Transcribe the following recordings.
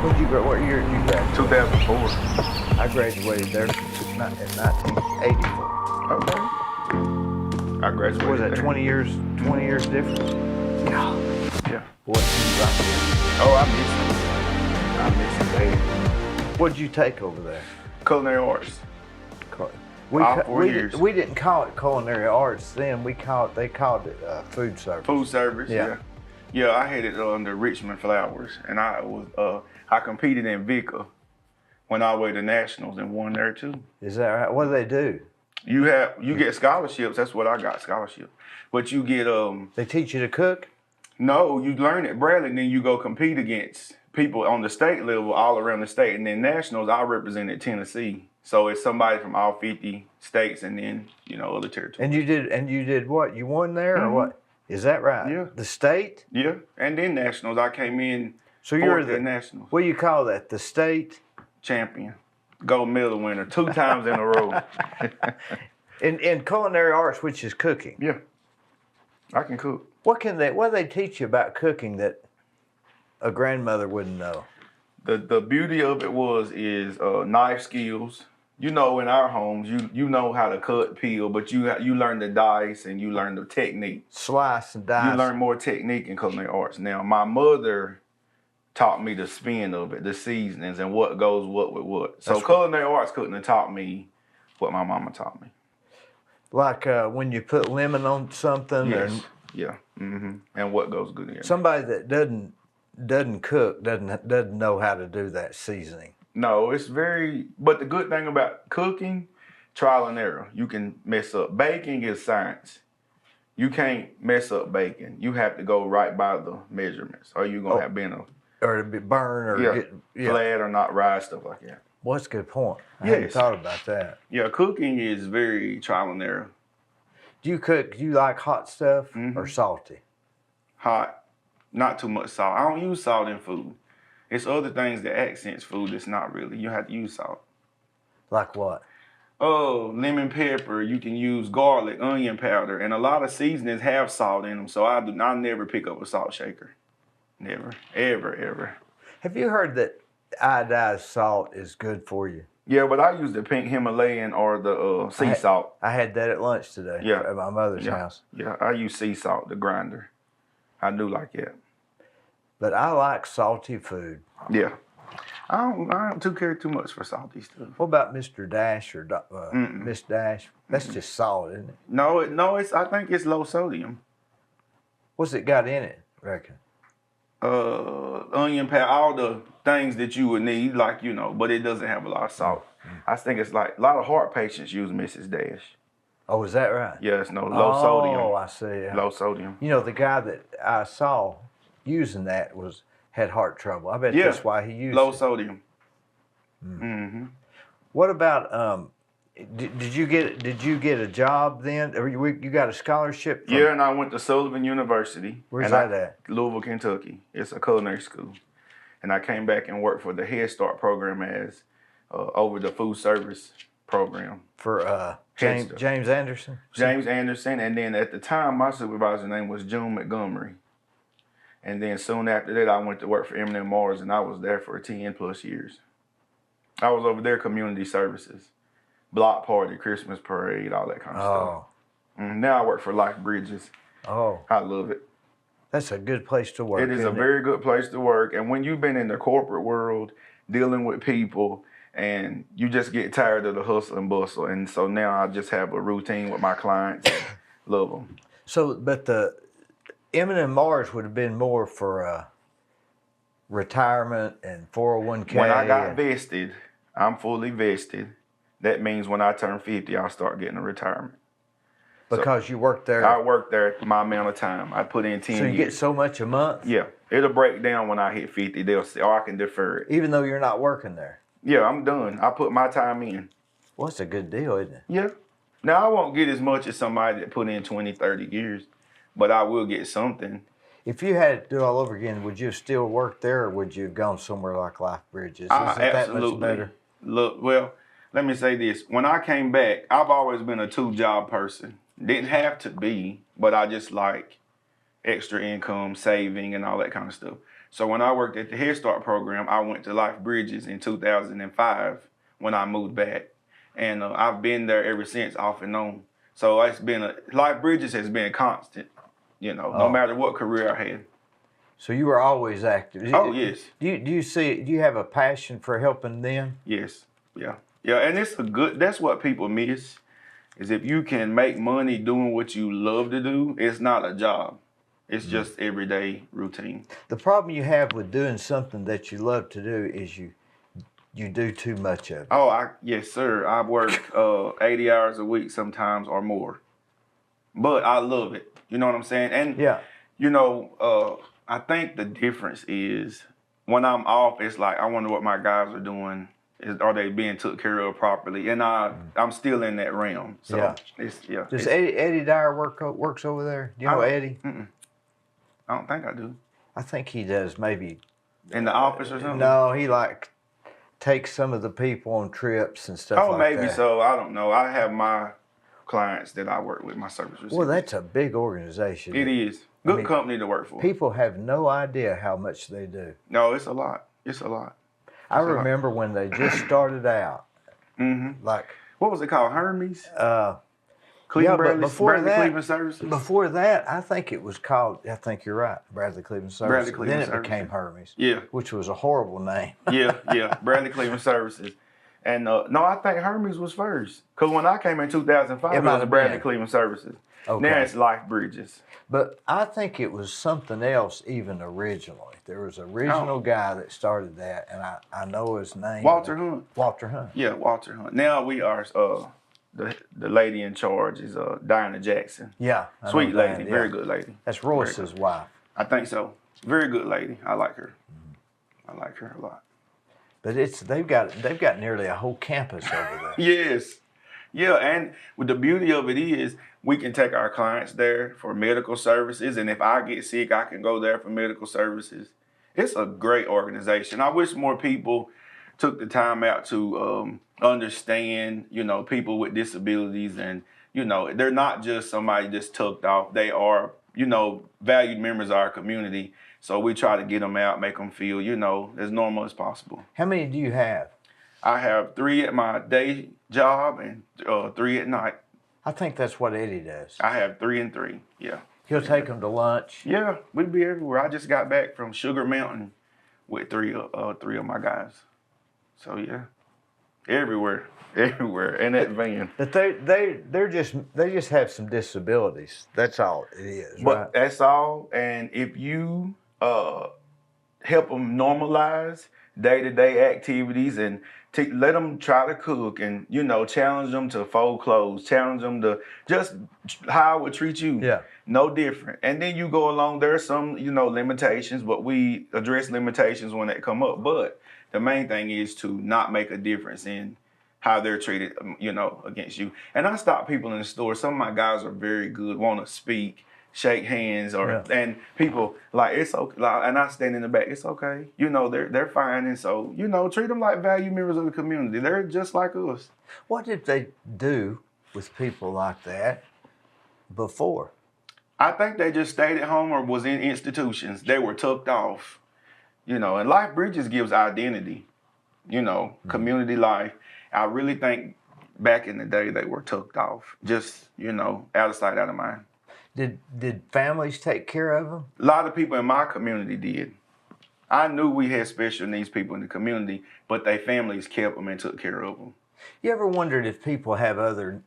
What year did you graduate? 2004. I graduated there in 1984. Okay. I graduated Was that there. 20 years? 20 years difference? Yeah. What did you like? Oh, I miss it bad. What did you take over there? Culinary arts. We, 4 years. We didn't call it culinary arts then. They called it food service. Food service. Yeah. Yeah, I had it under Richmond Flowers, and I competed in VICA when I went to nationals and won there too. Is that right? What do they do? You get scholarships. That's what I got, scholarship. But you get They teach you to cook? No, you learn at Bradley, then you go compete against people on the state level all around the state, and then nationals. I represented Tennessee, so it's somebody from all 50 states, and then other territories. And you did what? You won there or what? Is that right? Yeah. The state? Yeah, and then nationals. I came in. So you're the nationals. What do you call that? The state champion, gold medal winner 2 times in a row. in culinary arts, which is cooking. Yeah, I can cook. What do they teach you about cooking that a grandmother wouldn't know? The beauty of it is knife skills. In our homes, you know how to cut, peel, but you learn the dice and you learn the technique. Slice and dice. You learn more technique in culinary arts. Now, my mother taught me the spin of it, the seasonings, and what goes what with what. So culinary arts couldn't have taught me what my mama taught me. Like when you put lemon on something. Yes. Yeah. Mm-hmm. And what goes good in it. Somebody that doesn't cook doesn't know how to do that seasoning. No, but the good thing about cooking, trial and error. You can mess up. Baking is science. You can't mess up baking. You have to go right by the measurements, or you're going to have been or to be burned or get flat or not right, stuff like that. Well, that's a good point. I hadn't thought about that. Yeah, cooking is very trial and error. Do you like hot stuff or salty? Hot. Not too much salt. I don't use salt in food. It's other things that accents food that's not really. You have to use salt. Like what? Oh, lemon pepper. You can use garlic, onion powder, and a lot of seasonings have salt in them. So I never pick up a salt shaker. Never, ever, ever. Have you heard that iodized salt is good for you? Yeah, but I use the pink Himalayan or the sea salt. I had that at lunch today. Yeah. At my mother's house. Yeah, I use sea salt, the grinder. I do like that. But I like salty food. Yeah. I don't care too much for salty stuff. What about Mr. Dash or Miss Dash? That's just salt, isn't it? No, I think it's low sodium. What's it got in it, reckon? Onion powder, all the things that you would need, but it doesn't have a lot of salt. I think it's like a lot of heart patients use Mrs. Dash. Oh, is that right? Yeah, it's low sodium. Oh, I see. Low sodium. The guy that I saw using that had heart trouble. I bet that's why he used low it. Sodium. Mm-hmm. What about did you get a job then? Or you got a scholarship? Yeah, and I went to Sullivan University. Where's that at? Louisville, Kentucky. It's a culinary school. And I came back and worked for the Head Start program as over the food service program. For James Anderson? James Anderson. And then at the time, my supervisor's name was June Montgomery. And then soon after that, I went to work for M&M Mars, and I was there for 10 plus years. I was over there community services, block party, Christmas parade, all that kind of stuff. And now I work for Life Bridges. Oh. I love it. That's a good place to work. It is a very good place to work. And when you've been in the corporate world, dealing with people, and you just get tired of the hustle and bustle. And so now I just have a routine with my clients. Love them. So, but the M&M Mars would have been more for retirement and 401k. When I got vested, I'm fully vested. That means when I turn 50, I'll start getting a retirement. Because you worked there? I worked there my amount of time. I put in 10 years. So you get so much a month? Yeah. It'll break down when I hit 50. They'll say, I can defer it. Even though you're not working there? Yeah, I'm done. I put my time in. Well, it's a good deal, isn't it? Yeah. Now, I won't get as much as somebody that put in 20, 30 years. But I will get something. If you had to do it all over again, would you have still worked there, or would you have gone somewhere like Life Bridges? Is it that much better? Look, well, let me say this. When I came back, I've always been a 2-job person. Didn't have to be, but I just like extra income, saving, and all that kind of stuff. So when I worked at the Head Start program, I went to Life Bridges in 2005 when I moved back. And I've been there ever since, off and on. So it's been Life Bridges has been constant, no matter what career I had. So you were always active. Oh, yes. Do you have a passion for helping them? Yes. Yeah. Yeah, and that's what people miss, is if you can make money doing what you love to do, it's not a job. It's just everyday routine. The problem you have with doing something that you love to do is you do too much of it. Oh, yes, sir. I work 80 hours a week sometimes or more. But I love it. You know what I'm saying? And, I think the difference is when I'm off, it's like I wonder what my guys are doing. Are they being took care of properly? And I'm still in that realm. So, Does Eddie Dyer works over there? Do you know Eddie? I don't think I do. I think he does, maybe. In the office or something? No, he takes some of the people on trips and stuff like that. Oh, maybe so. I don't know. I have my clients that I work with, my service receivers. Well, that's a big organization. It is. Good company to work for. People have no idea how much they do. No, it's a lot. It's a lot. I remember when they just started out. What was it called? Hermes? Bradley Cleveland Services. Before that, I think it was called, I think you're right, Bradley Cleveland Services. Then it became Hermes. Yeah. Which was a horrible name. yeah. Bradley Cleveland Services. And no, I think Hermes was first. Because when I came in 2005, it was Bradley Cleveland Services. Okay. Now it's Life Bridges. But I think it was something else even originally. There was an original guy that started that, and I know his name. Walter Hunt. Walter Hunt. Yeah, Walter Hunt. Now we are, the lady in charge is Diana Jackson. Yeah. Sweet lady, very good lady. That's Royce's wife. I think so. Very good lady. I like her. I like her a lot. But they've got nearly a whole campus over there. Yes. Yeah, and the beauty of it is we can take our clients there for medical services, and if I get sick, I can go there for medical services. It's a great organization. I wish more people took the time out to understand, people with disabilities, and, they're not just somebody just tucked off. They are, valued members of our community. So we try to get them out, make them feel, as normal as possible. How many do you have? I have 3 at my day job and 3 at night. I think that's what Eddie does. I have 3 and 3, yeah. He'll take them to lunch. Yeah, we'd be everywhere. I just got back from Sugar Mountain with 3 of my guys. So yeah, everywhere in that van. But they just have some disabilities. That's all it is. But right? That's all. And if you help them normalize day-to-day activities and let them try to cook and, challenge them to fold clothes, challenge them to just how I would treat you. Yeah. No different. And then you go along, there are some, limitations, but we address limitations when they come up. But the main thing is to not make a difference in how they're treated, against you. And I stop people in the store. Some of my guys are very good, want to speak, shake hands, and people it's okay. And I stand in the back. It's okay. They're fine, and so treat them like valued members of the community. They're just like us. What did they do with people like that before? I think they just stayed at home or was in institutions. They were tucked off, and Life Bridges gives identity, community life. I really think back in the day they were tucked off, just out of sight, out of mind. Did families take care of them? A lot of people in my community did. I knew we had special needs people in the community, but their families kept them and took care of them. You ever wondered if people have other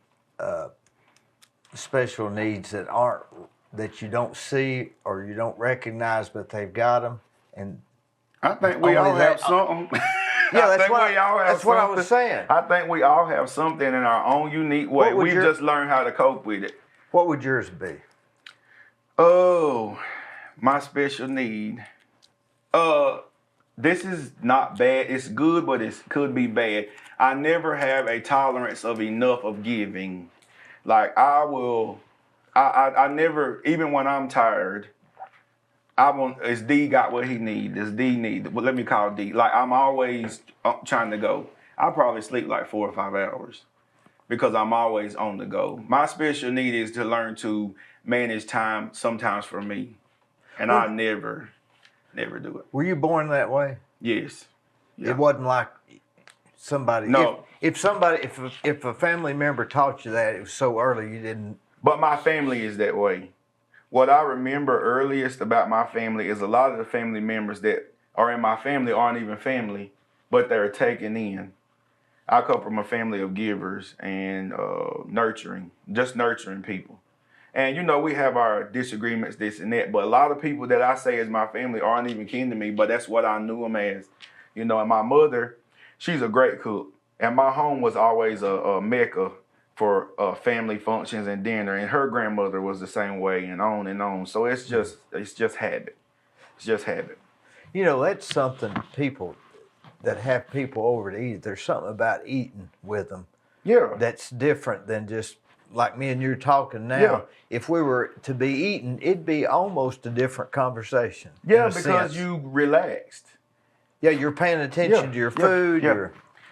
special needs that you don't see or you don't recognize, but they've got them? And I think we all have something. Yeah, that's what I was saying. I think we all have something in our own unique way. We've just learned how to cope with it. What would yours be? Oh, my special need. This is not bad. It's good, but it could be bad. I never have a tolerance of enough of giving. Like I never, even when I'm tired, is D got what he need? Does D need? Well, let me call D. Like I'm always trying to go. I probably sleep like 4 or 5 hours because I'm always on the go. My special need is to learn to manage time sometimes for me. And I never Never do it. Were you born that way? Yes. Yeah. It wasn't like somebody. No. If a family member taught you that, it was so early you didn't. But my family is that way. What I remember earliest about my family is a lot of the family members that are in my family aren't even family, but they're taken in. I come from a family of givers and nurturing people. And, you know, we have our disagreements, this and that, but a lot of people that I say is my family aren't even kin to me, but that's what I knew them as. You know, and my mother, she's a great cook. And my home was always a mecca for family functions and dinner. And her grandmother was the same way, and on and on. So it's just habit. It's just habit. You know, that's something people that have people over to eat. There's something about eating with them. Yeah. That's different than just like me and you're talking now. Yeah. If we were to be eating, it'd be almost a different conversation. Yeah, because you relaxed. Yeah, you're paying attention to your food.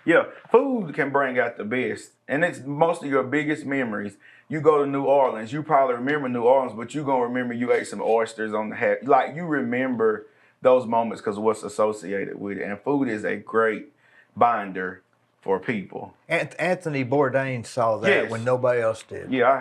Yeah, food can bring out the best. And it's most of your biggest memories. You go to New Orleans, you probably remember New Orleans, but you're going to remember you ate some oysters on the hat. Like, you remember those moments because of what's associated with it. And food is a great binder for people. Anthony Bourdain saw that when nobody else did. Yeah,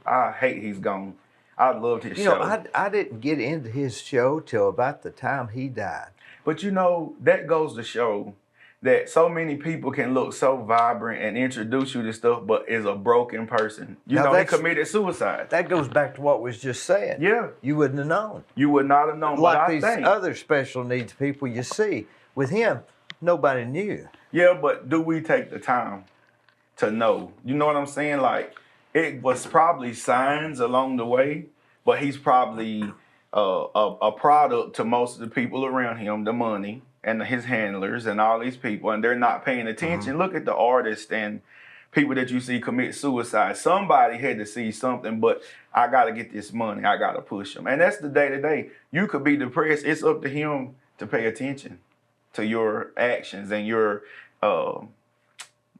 I hate he's gone. I loved his show. You know, I didn't get into his show till about the time he died. But, you know, that goes to show that so many people can look so vibrant and introduce you to stuff, but is a broken person. You know, he committed suicide. That goes back to what we was just saying. Yeah. You wouldn't have known. You would not have known. Like these other special needs people you see. With him, nobody knew. Yeah, but do we take the time to know? You know what I'm saying? Like, it was probably signs along the way, but he's probably a product to most of the people around him, the money, and his handlers and all these people, and they're not paying attention. Mm-hmm. Look at the artists and people that you see commit suicide. Somebody had to see something, but I got to get this money. I got to push them. And that's the day-to-day. You could be depressed. It's up to him to pay attention to your actions and your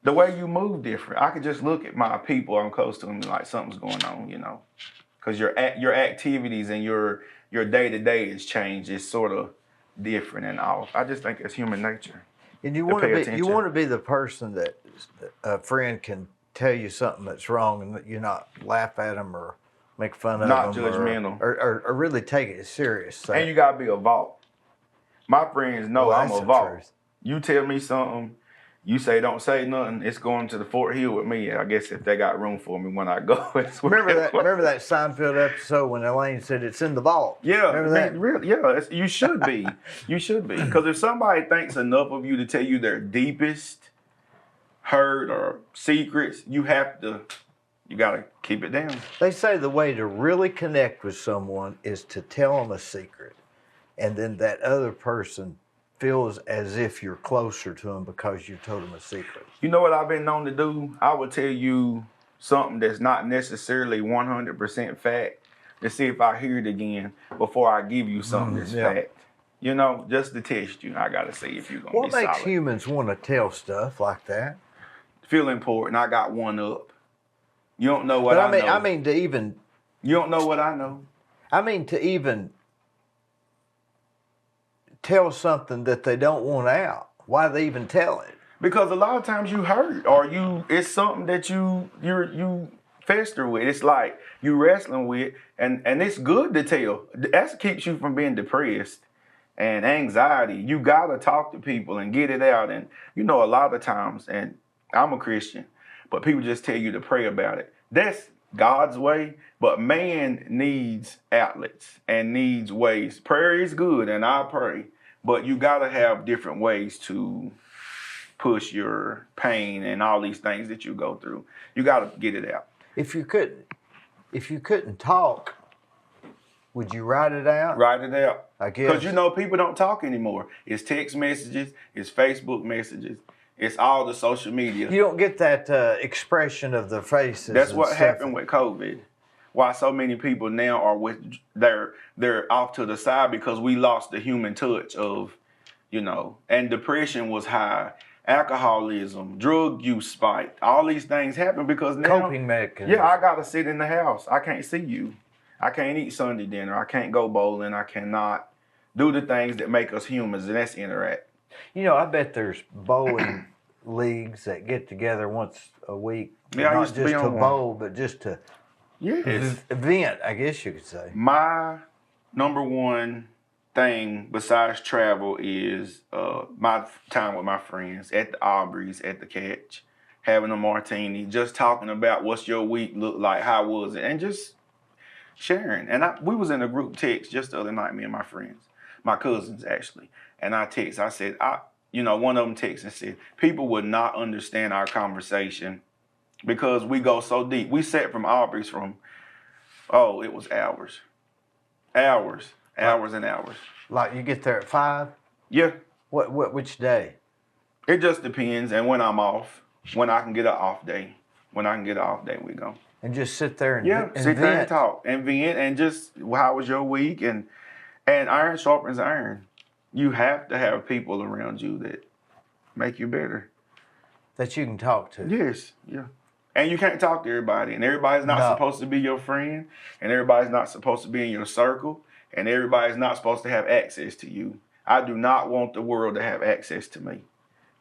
the way you move different. I could just look at my people I'm close to and like something's going on, you know, because your activities and your day-to-day has changed. It's sort of different and all. I just think it's human nature. And you want to be the person that a friend can tell you something that's wrong and that you not laugh at them or make fun of them. Not judgmental. Or really take it serious. So. And you got to be a vault. My friends know I'm a vault. Truth. You tell me something, you say don't say nothing, it's going to the Fort Hill with me. I guess if they got room for me when I go. Remember that Seinfeld episode when Elaine said it's in the vault? Yeah. Remember that? Really, yeah, you should be. You should be. Because if somebody thinks enough of you to tell you their deepest hurt or secrets, you got to keep it down. They say the way to really connect with someone is to tell them a secret. And then that other person feels as if you're closer to them because you told them a secret. You know what I've been known to do? I would tell you something that's not necessarily 100% fact to see if I hear it again before I give you something that's fact. You know, just to test you. I got to see if you're going to be solid. What makes humans want to tell stuff like that? Feel important. I got one up. You don't know what I know. I mean to even... You don't know what I know. I mean to even... tell something that they don't want out. Why they even tell it? Because a lot of times you hurt or it's something that you fester with. It's like you wrestling with and it's good to tell. That keeps you from being depressed and anxiety. You gotta talk to people and get it out. And you know, a lot of times, and I'm a Christian, but people just tell you to pray about it. That's God's way, but man needs outlets and needs ways. Prayer is good, and I pray, but you got to have different ways to push your pain and all these things that you go through. You got to get it out. If you couldn't talk, would you write it out? Write it out. I guess. Because you know people don't talk anymore. It's text messages, it's Facebook messages. It's all the social media. You don't get that expression of the faces. That's what happened with COVID. Why so many people now are they're off to the side because we lost the human touch of, you know, and depression was high, alcoholism, drug use spiked. All these things happen because now coping mechanism. Yeah, I gotta sit in the house. I can't see you. I can't eat Sunday dinner. I can't go bowling. I cannot do the things that make us humans, and that's interact. You know, I bet there's bowling leagues that get together once a week. Yeah, I not used to just be to on one. bowl, but just to Yes. event, I guess you could say. My number one thing besides travel is my time with my friends at the Aubrey's, at the Catch, having a martini, just talking about what's your week look like, how was it, and just sharing. And we was in a group text just the other night, me and my friends, my cousins actually, and I said, one of them texted and said, people would not understand our conversation because we go so deep. We sat from Aubrey's it was hours and hours. Like you get there at 5? Yeah. Which day? It just depends. And when I'm off, when I can get an off day, we go. And just sit there and sit there and talk and vent and just how was your week and iron sharpens iron. You have to have people around you that make you better. That you can talk to. Yes, yeah. And you can't talk to everybody, and everybody's not supposed to be your friend, and everybody's not supposed to be in your circle, and everybody's not supposed to have access to you. I do not want the world to have access to me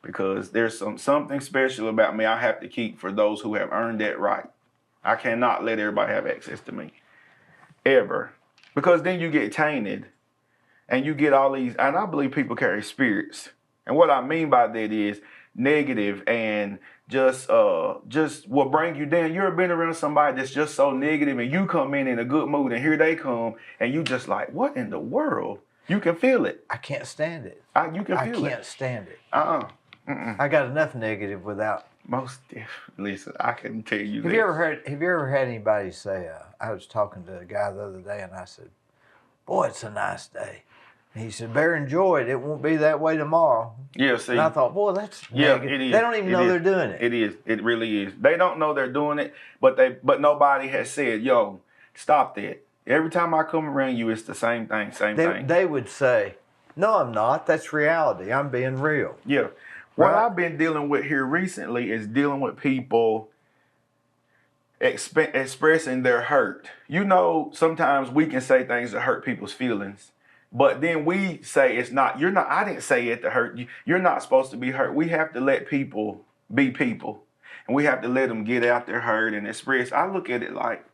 because there's something special about me I have to keep for those who have earned that right. I cannot let everybody have access to me, ever. Because then you get tainted, and you get all these, and I believe people carry spirits. And what I mean by that is negative and just will bring you down. You ever been around somebody that's just so negative and you come in a good mood and here they come and you just like, what in the world? You can feel it. I can't stand it. You can feel it. I can't stand it. Mm-mm. I got enough negative without. Most definitely. Listen, I can tell you Have you ever had anybody say, I was talking to a guy the other day and I said, boy, it's a nice day. And he said, better enjoy it. It won't be that way tomorrow. Yeah, see. And I thought, boy, that's negative. It is. They don't even know they're doing it. It is. It really is. They don't know they're doing it, but nobody has said, yo, stop that. Every time I come around you, it's the same thing, thing. They would say, no, I'm not. That's reality. I'm being real. Yeah. What I've been dealing with here recently is dealing with people expressing their hurt. You know, sometimes we can say things that hurt people's feelings, but then we say I didn't say it to hurt you. You're not supposed to be hurt. We have to let people be people, and we have to let them get out their hurt and express. I look at it like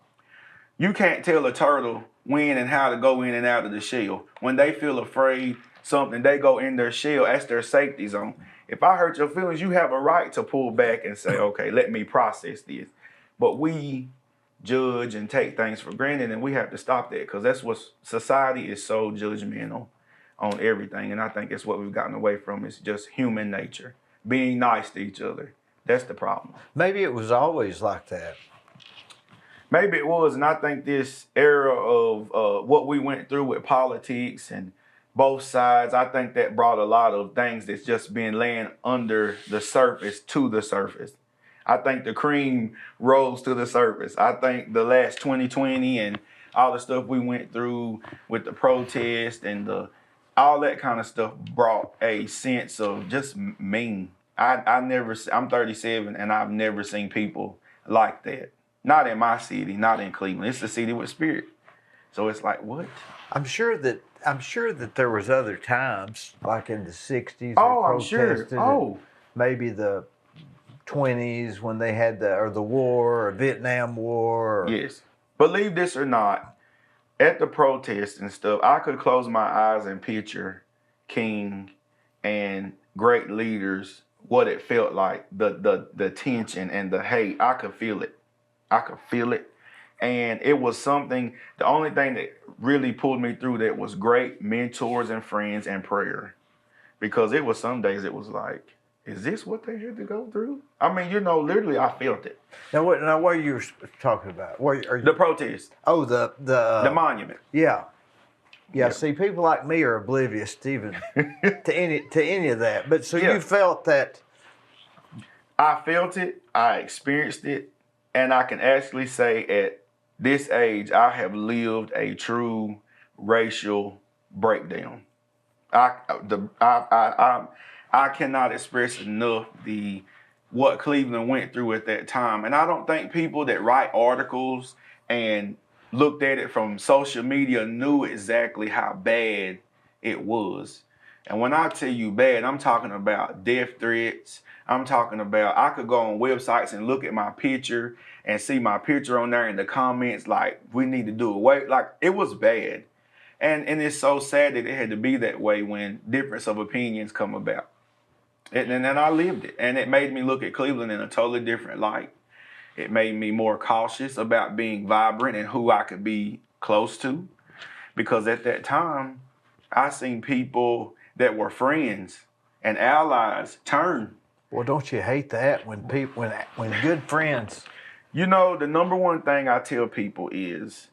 you can't tell a turtle when and how to go in and out of the shell. When they feel afraid, they go in their shell. That's their safety zone. If I hurt your feelings, you have a right to pull back and say, okay, let me process this. But we judge and take things for granted, and we have to stop that because that's what society is so judgmental on everything. And I think that's what we've gotten away from. It's just human nature, being nice to each other. That's the problem. Maybe it was always like that. Maybe it was, and I think this era of what we went through with politics and both sides, I think that brought a lot of things that's just been laying under the surface to the surface. I think the cream rose to the surface. I think the last 2020 and all the stuff we went through with the protest and all that kind of stuff brought a sense of just mean. I'm 37 and I've never seen people like that. Not in my city, not in Cleveland. It's a city with spirit. So it's like, what? I'm sure that there was other times, like in the 60s. Oh, I'm sure. Oh. Maybe the 20s when they had the war, or Vietnam War. Yes. Believe this or not, at the protests and stuff, I could close my eyes and picture King and great leaders, what it felt like, the tension and the hate. I could feel it. And it was something, the only thing that really pulled me through that was great mentors and friends and prayer. Because it was some days it was like, is this what they had to go through? I mean, literally I felt it. Now what are you talking about? The protest. Oh, the monument. Yeah. Yeah, see, people like me are oblivious, Stephen, to any of that. But so you felt that. I felt it, I experienced it, and I can actually say at this age, I have lived a true racial breakdown. I cannot express enough what Cleveland went through at that time. And I don't think people that write articles and looked at it from social media knew exactly how bad it was. And when I tell you bad, I'm talking about death threats. I'm talking about I could go on websites and look at my picture and see my picture on there in the comments like we need to do away. Like it was bad. And it's so sad that it had to be that way when difference of opinions come about. And I lived it. And it made me look at Cleveland in a totally different light. It made me more cautious about being vibrant and who I could be close to. Because at that time, I seen people that were friends and allies turn. Well, don't you hate that when good friends? You know, the number one thing I tell people is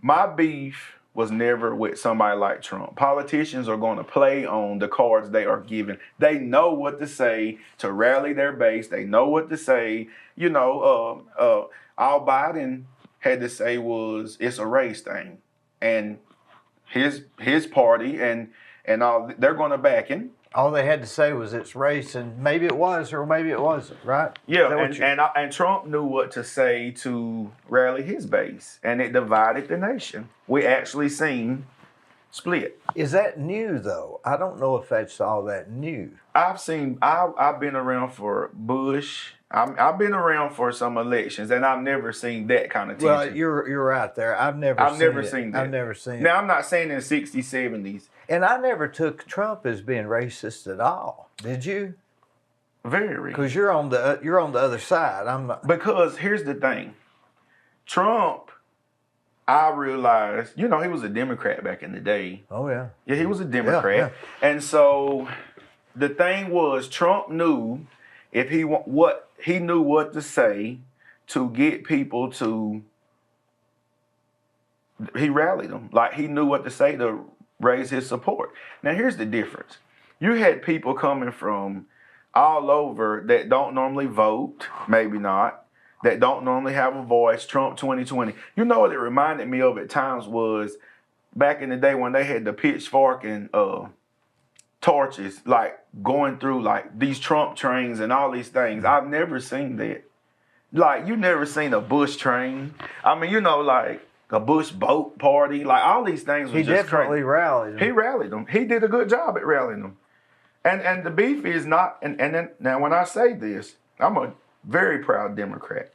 my beef was never with somebody like Trump. Politicians are going to play on the cards they are given. They know what to say to rally their base. They know what to say. You know, all Biden had to say was it's a race thing, and his party and all they're going to back him. All they had to say was it's race, and maybe it was or maybe it wasn't, right? Yeah, and Trump knew what to say to rally his base, and it divided the nation. We actually seen split. Is that new though? I don't know if that's all that new. I've been around for Bush. I've been around for some elections, and I've never seen that kind of tension. Well, you're right there. I've never seen that. I've never seen it. Now, I'm not saying in the 60s, 70s. And I never took Trump as being racist at all. Did you? Very. Because you're on the other side. I'm not. Because here's the thing. Trump, I realized, you know, he was a Democrat back in the day. Oh yeah. Yeah, he was a Democrat. Yeah. And so the thing was, Trump knew he knew what to say to get people to. He rallied them. Like he knew what to say to raise his support. Now here's the difference. You had people coming from all over that don't normally vote, maybe not, that don't normally have a voice. Trump 2020. You know what it reminded me of at times was back in the day when they had the pitchfork and torches, like going through like these Trump trains and all these things. I've never seen that. Like you never seen a Bush train. I mean, you know, like a Bush boat party, like all these things. He definitely rallied them. He rallied them. He did a good job at rallying them. And the beef is not. And then now when I say this, I'm a very proud Democrat,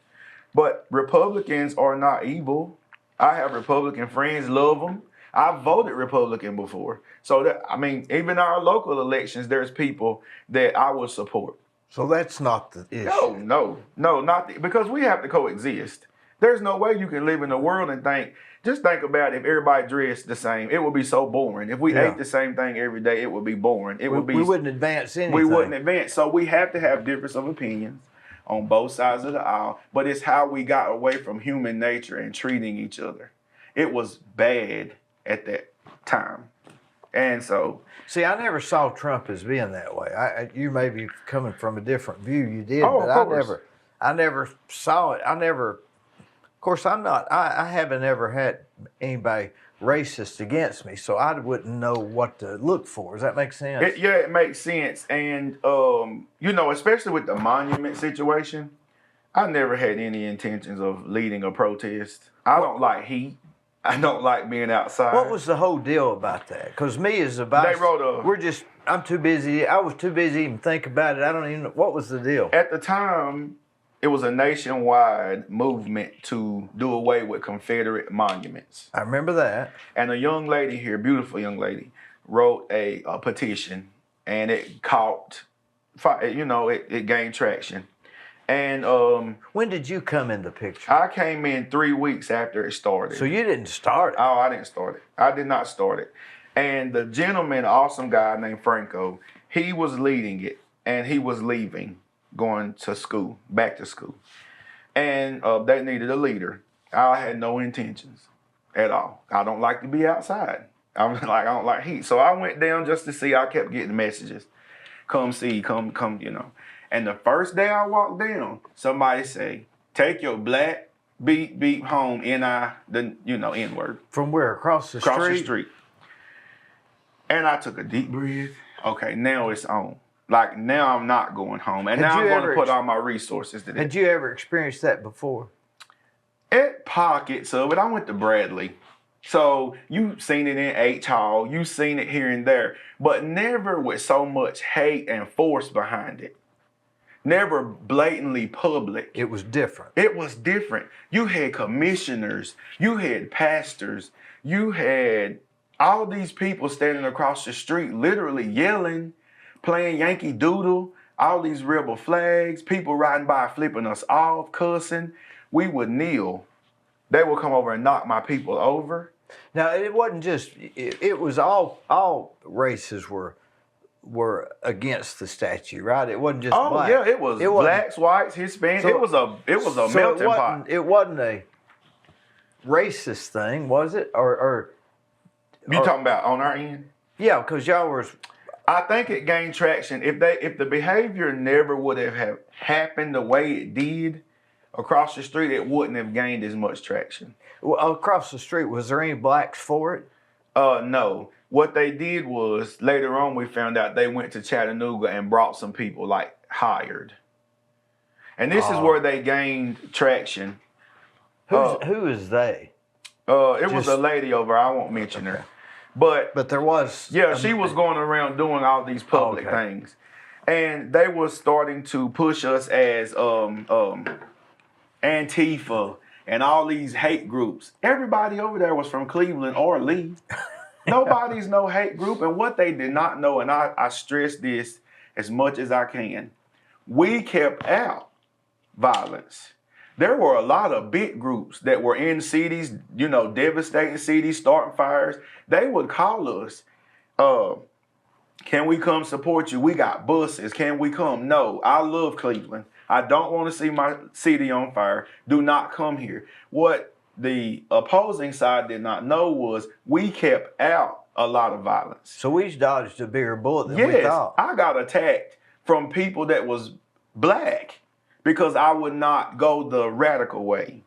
but Republicans are not evil. I have Republican friends, love them. I've voted Republican before, so that I mean, even our local elections, there's people that I would support. So that's not the issue. No, not because we have to coexist. There's no way you can live in the world and just think about if everybody dressed the same. It would be so boring. If we ate the same thing every day, it would be boring. We wouldn't advance anything. We wouldn't advance. So we have to have difference of opinions on both sides of the aisle. But it's how we got away from human nature and treating each other. It was bad at that time. And so... See, I never saw Trump as being that way. You may be coming from a different view. You did, but I never saw it. Of course, I haven't ever had anybody racist against me, so I wouldn't know what to look for. Does that make sense? It makes sense. And, you know, especially with the monument situation, I never had any intentions of leading a protest. I don't like heat. I don't like being outside. What was the whole deal about that? Because me as a bystander, I'm too busy. I was too busy to even think about it. I don't even know. What was the deal? At the time, it was a nationwide movement to do away with Confederate monuments. I remember that. And a young lady here, beautiful young lady, wrote a petition, and it caught, you know, it gained traction. And when did you come in the picture? I came in 3 weeks after it started. So you didn't start it? Oh, I didn't start it. I did not start it. And the gentleman, awesome guy named Franco, he was leading it, and he was leaving, going to school, back to school. And they needed a leader. I had no intentions at all. I don't like to be outside. I don't like heat. So I went down just to see. I kept getting messages. Come see, come, you know. And the first day I walked down, somebody say, take your black beep home, N-word. From where? Across the street? Across the street. And I took a deep breath. Okay, now it's on. Like, now I'm not going home. And now I'm going to put all my resources to that. Had you ever experienced that before? At pockets of it. I went to Bradley. So you've seen it in H Hall, you've seen it here and there, but never with so much hate and force behind it. Never blatantly public. It was different. It was different. You had commissioners, you had pastors, you had all these people standing across the street, literally yelling, playing Yankee Doodle, all these rebel flags, people riding by flipping us off, cussing. We would kneel. They would come over and knock my people over. Now it wasn't just. It was all races were against the statue, right? It wasn't just. Oh black. yeah, it was blacks, whites, Hispanics. So, it was a melting pot. It wasn't a racist thing, was it? Or you talking about on our end? Yeah, because y'all was. I think it gained traction. If the behavior never would have happened the way it did across the street, it wouldn't have gained as much traction. Well, across the street, was there any blacks for it? No. What they did was later on we found out they went to Chattanooga and brought some people like hired. And this is where they gained traction. Who is they? It was a lady over. I won't mention her. But there was. Yeah, she was going around doing all these public things. And they were starting to push us as Antifa and all these hate groups. Everybody over there was from Cleveland or Lee. Nobody's no hate group. And what they did not know, and I stress this as much as I can, we kept out violence. There were a lot of big groups that were in cities, devastating cities, starting fires. They would call us, can we come support you? We got buses. Can we come? No, I love Cleveland. I don't want to see my city on fire. Do not come here. What the opposing side did not know was we kept out a lot of violence. So we dodged a bigger bullet than we thought. I got attacked from people that was black because I would not go the radical way.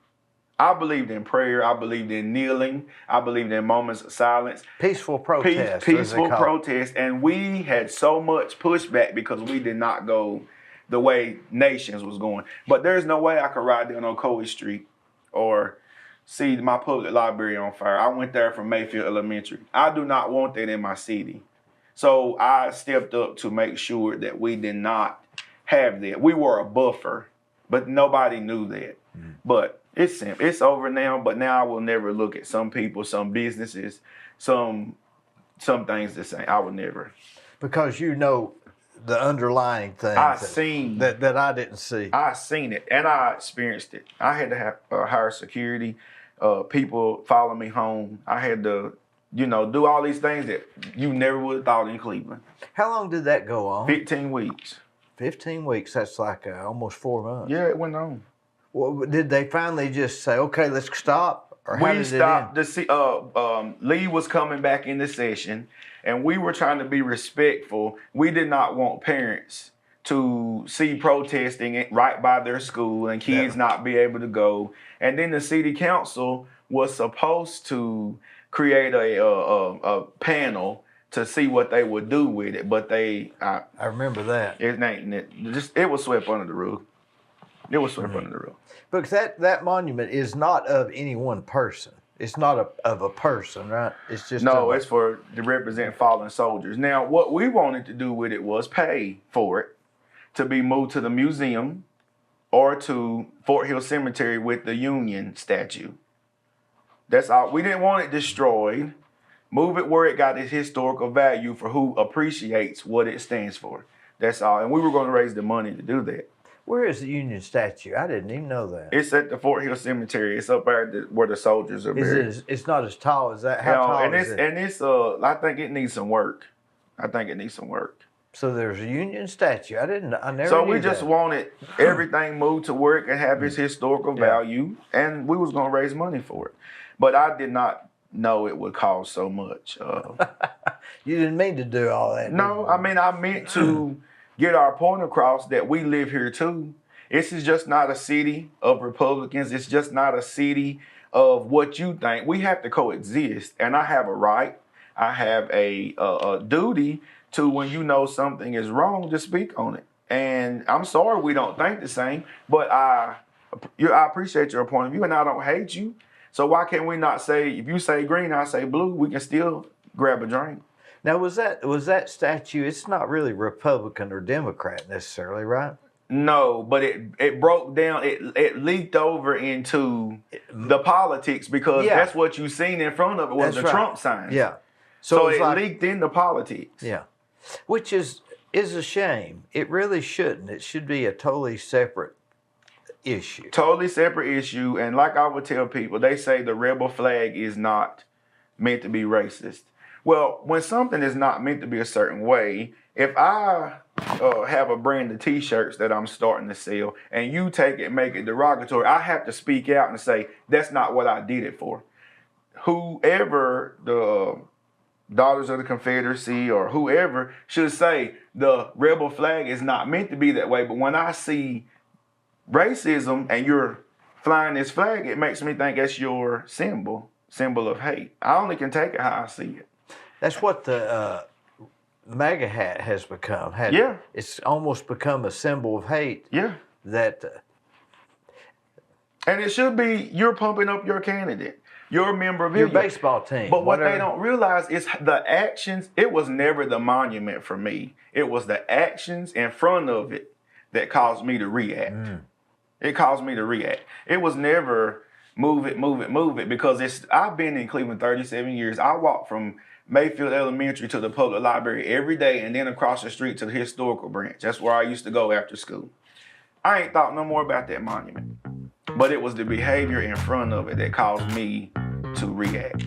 I believed in prayer. I believed in kneeling. I believed in moments of silence. Peaceful protest. Peaceful protest. And we had so much pushback because we did not go the way nations was going. But there's no way I could ride down on Coley Street or see my public library on fire. I went there from Mayfield Elementary. I do not want that in my city. So I stepped up to make sure that we did not have that. We were a buffer, but nobody knew that. But it's over now, but now I will never look at some people, some businesses, some things the same. I would never. Because the underlying things that I didn't see. I seen it and I experienced it. I had to have hire security, people follow me home. I had to, do all these things that you never would have thought in Cleveland. How long did that go on? 15 weeks. 15 weeks, that's like almost 4 months. Yeah, it went on. Well, did they finally just say, okay, let's stop? Or how did it stopped to see, Lee was coming back into session, and we were trying to be respectful. We did not want parents to see protesting right by their school and kids not be able to go. And then the city council was supposed to create a panel to see what they would do with it, but I remember that. It was swept under the rug. It was swept under the rug. Because that monument is not of any one person. It's not of a person, right? It's just it's to represent fallen soldiers. Now, what we wanted to do with it was pay for it to be moved to the museum or to Fort Hill Cemetery with the Union statue. That's all. We didn't want it destroyed. Move it where it got its historical value for who appreciates what it stands for. That's all. And we were going to raise the money to do that. Where is the Union statue? I didn't even know that. It's at the Fort Hill Cemetery. It's up there where the soldiers are buried. It's not as tall as that. How tall is it? And it's I think it needs some work. So there's a Union statue. I never. So we just wanted everything moved to where it can have its historical value, and we was going to raise money for it. But I did not know it would cost so much. You didn't mean to do all that. No, I meant to get our point across that we live here too. This is just not a city of Republicans. It's just not a city of what you think. We have to coexist, and I have a right. I have a duty to, when you know something is wrong, to speak on it. And I'm sorry we don't think the same, but I appreciate your point of view, and I don't hate you. So why can't we not say, if you say green, I say blue, we can still grab a drink. Now, was that statue? It's not really Republican or Democrat necessarily, right? No, but it broke down. It leaked over into the politics because that's what you seen in front of it was the Trump sign. Yeah. So it leaked into politics. Yeah, which is a shame. It really shouldn't. It should be a totally separate issue. Totally separate issue. And like I would tell people, they say the rebel flag is not meant to be racist. Well, when something is not meant to be a certain way, if I have a brand of T-shirts that I'm starting to sell, and you take it and make it derogatory, I have to speak out and say, that's not what I did it for. Whoever the Daughters of the Confederacy or whoever should say the rebel flag is not meant to be that way. But when I see racism and you're flying this flag, it makes me think that's your symbol of hate. I only can take it how I see it. That's what the MAGA hat has become. It's almost become a symbol of hate. Yeah. And it should be, you're pumping up your candidate, your memorabilia. Your baseball team. But what they don't realize is the actions. It was never the monument for me. It was the actions in front of it that caused me to react. It caused me to react. It was never move it, because I've been in Cleveland 37 years. I walked from Mayfield Elementary to the public library every day and then across the street to the historical branch. That's where I used to go after school. I ain't thought no more about that monument. But it was the behavior in front of it that caused me to react.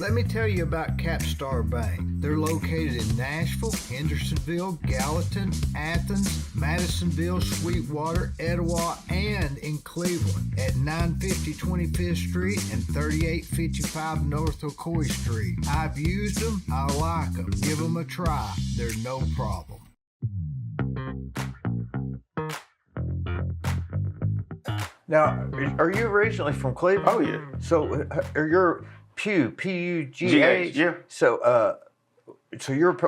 Let me tell you about Capstar Bank. They're located in Nashville, Hendersonville, Gallatin, Athens, Madisonville, Sweetwater, Etowah, and in Cleveland at 950 25th Street and 3855 North Ocoee Street. I've used them. I like them. Give them a try. They're no problem. Now, are you originally from Cleveland? Oh, yeah. So, you're Pugh, P-U-G-H? Yeah. So,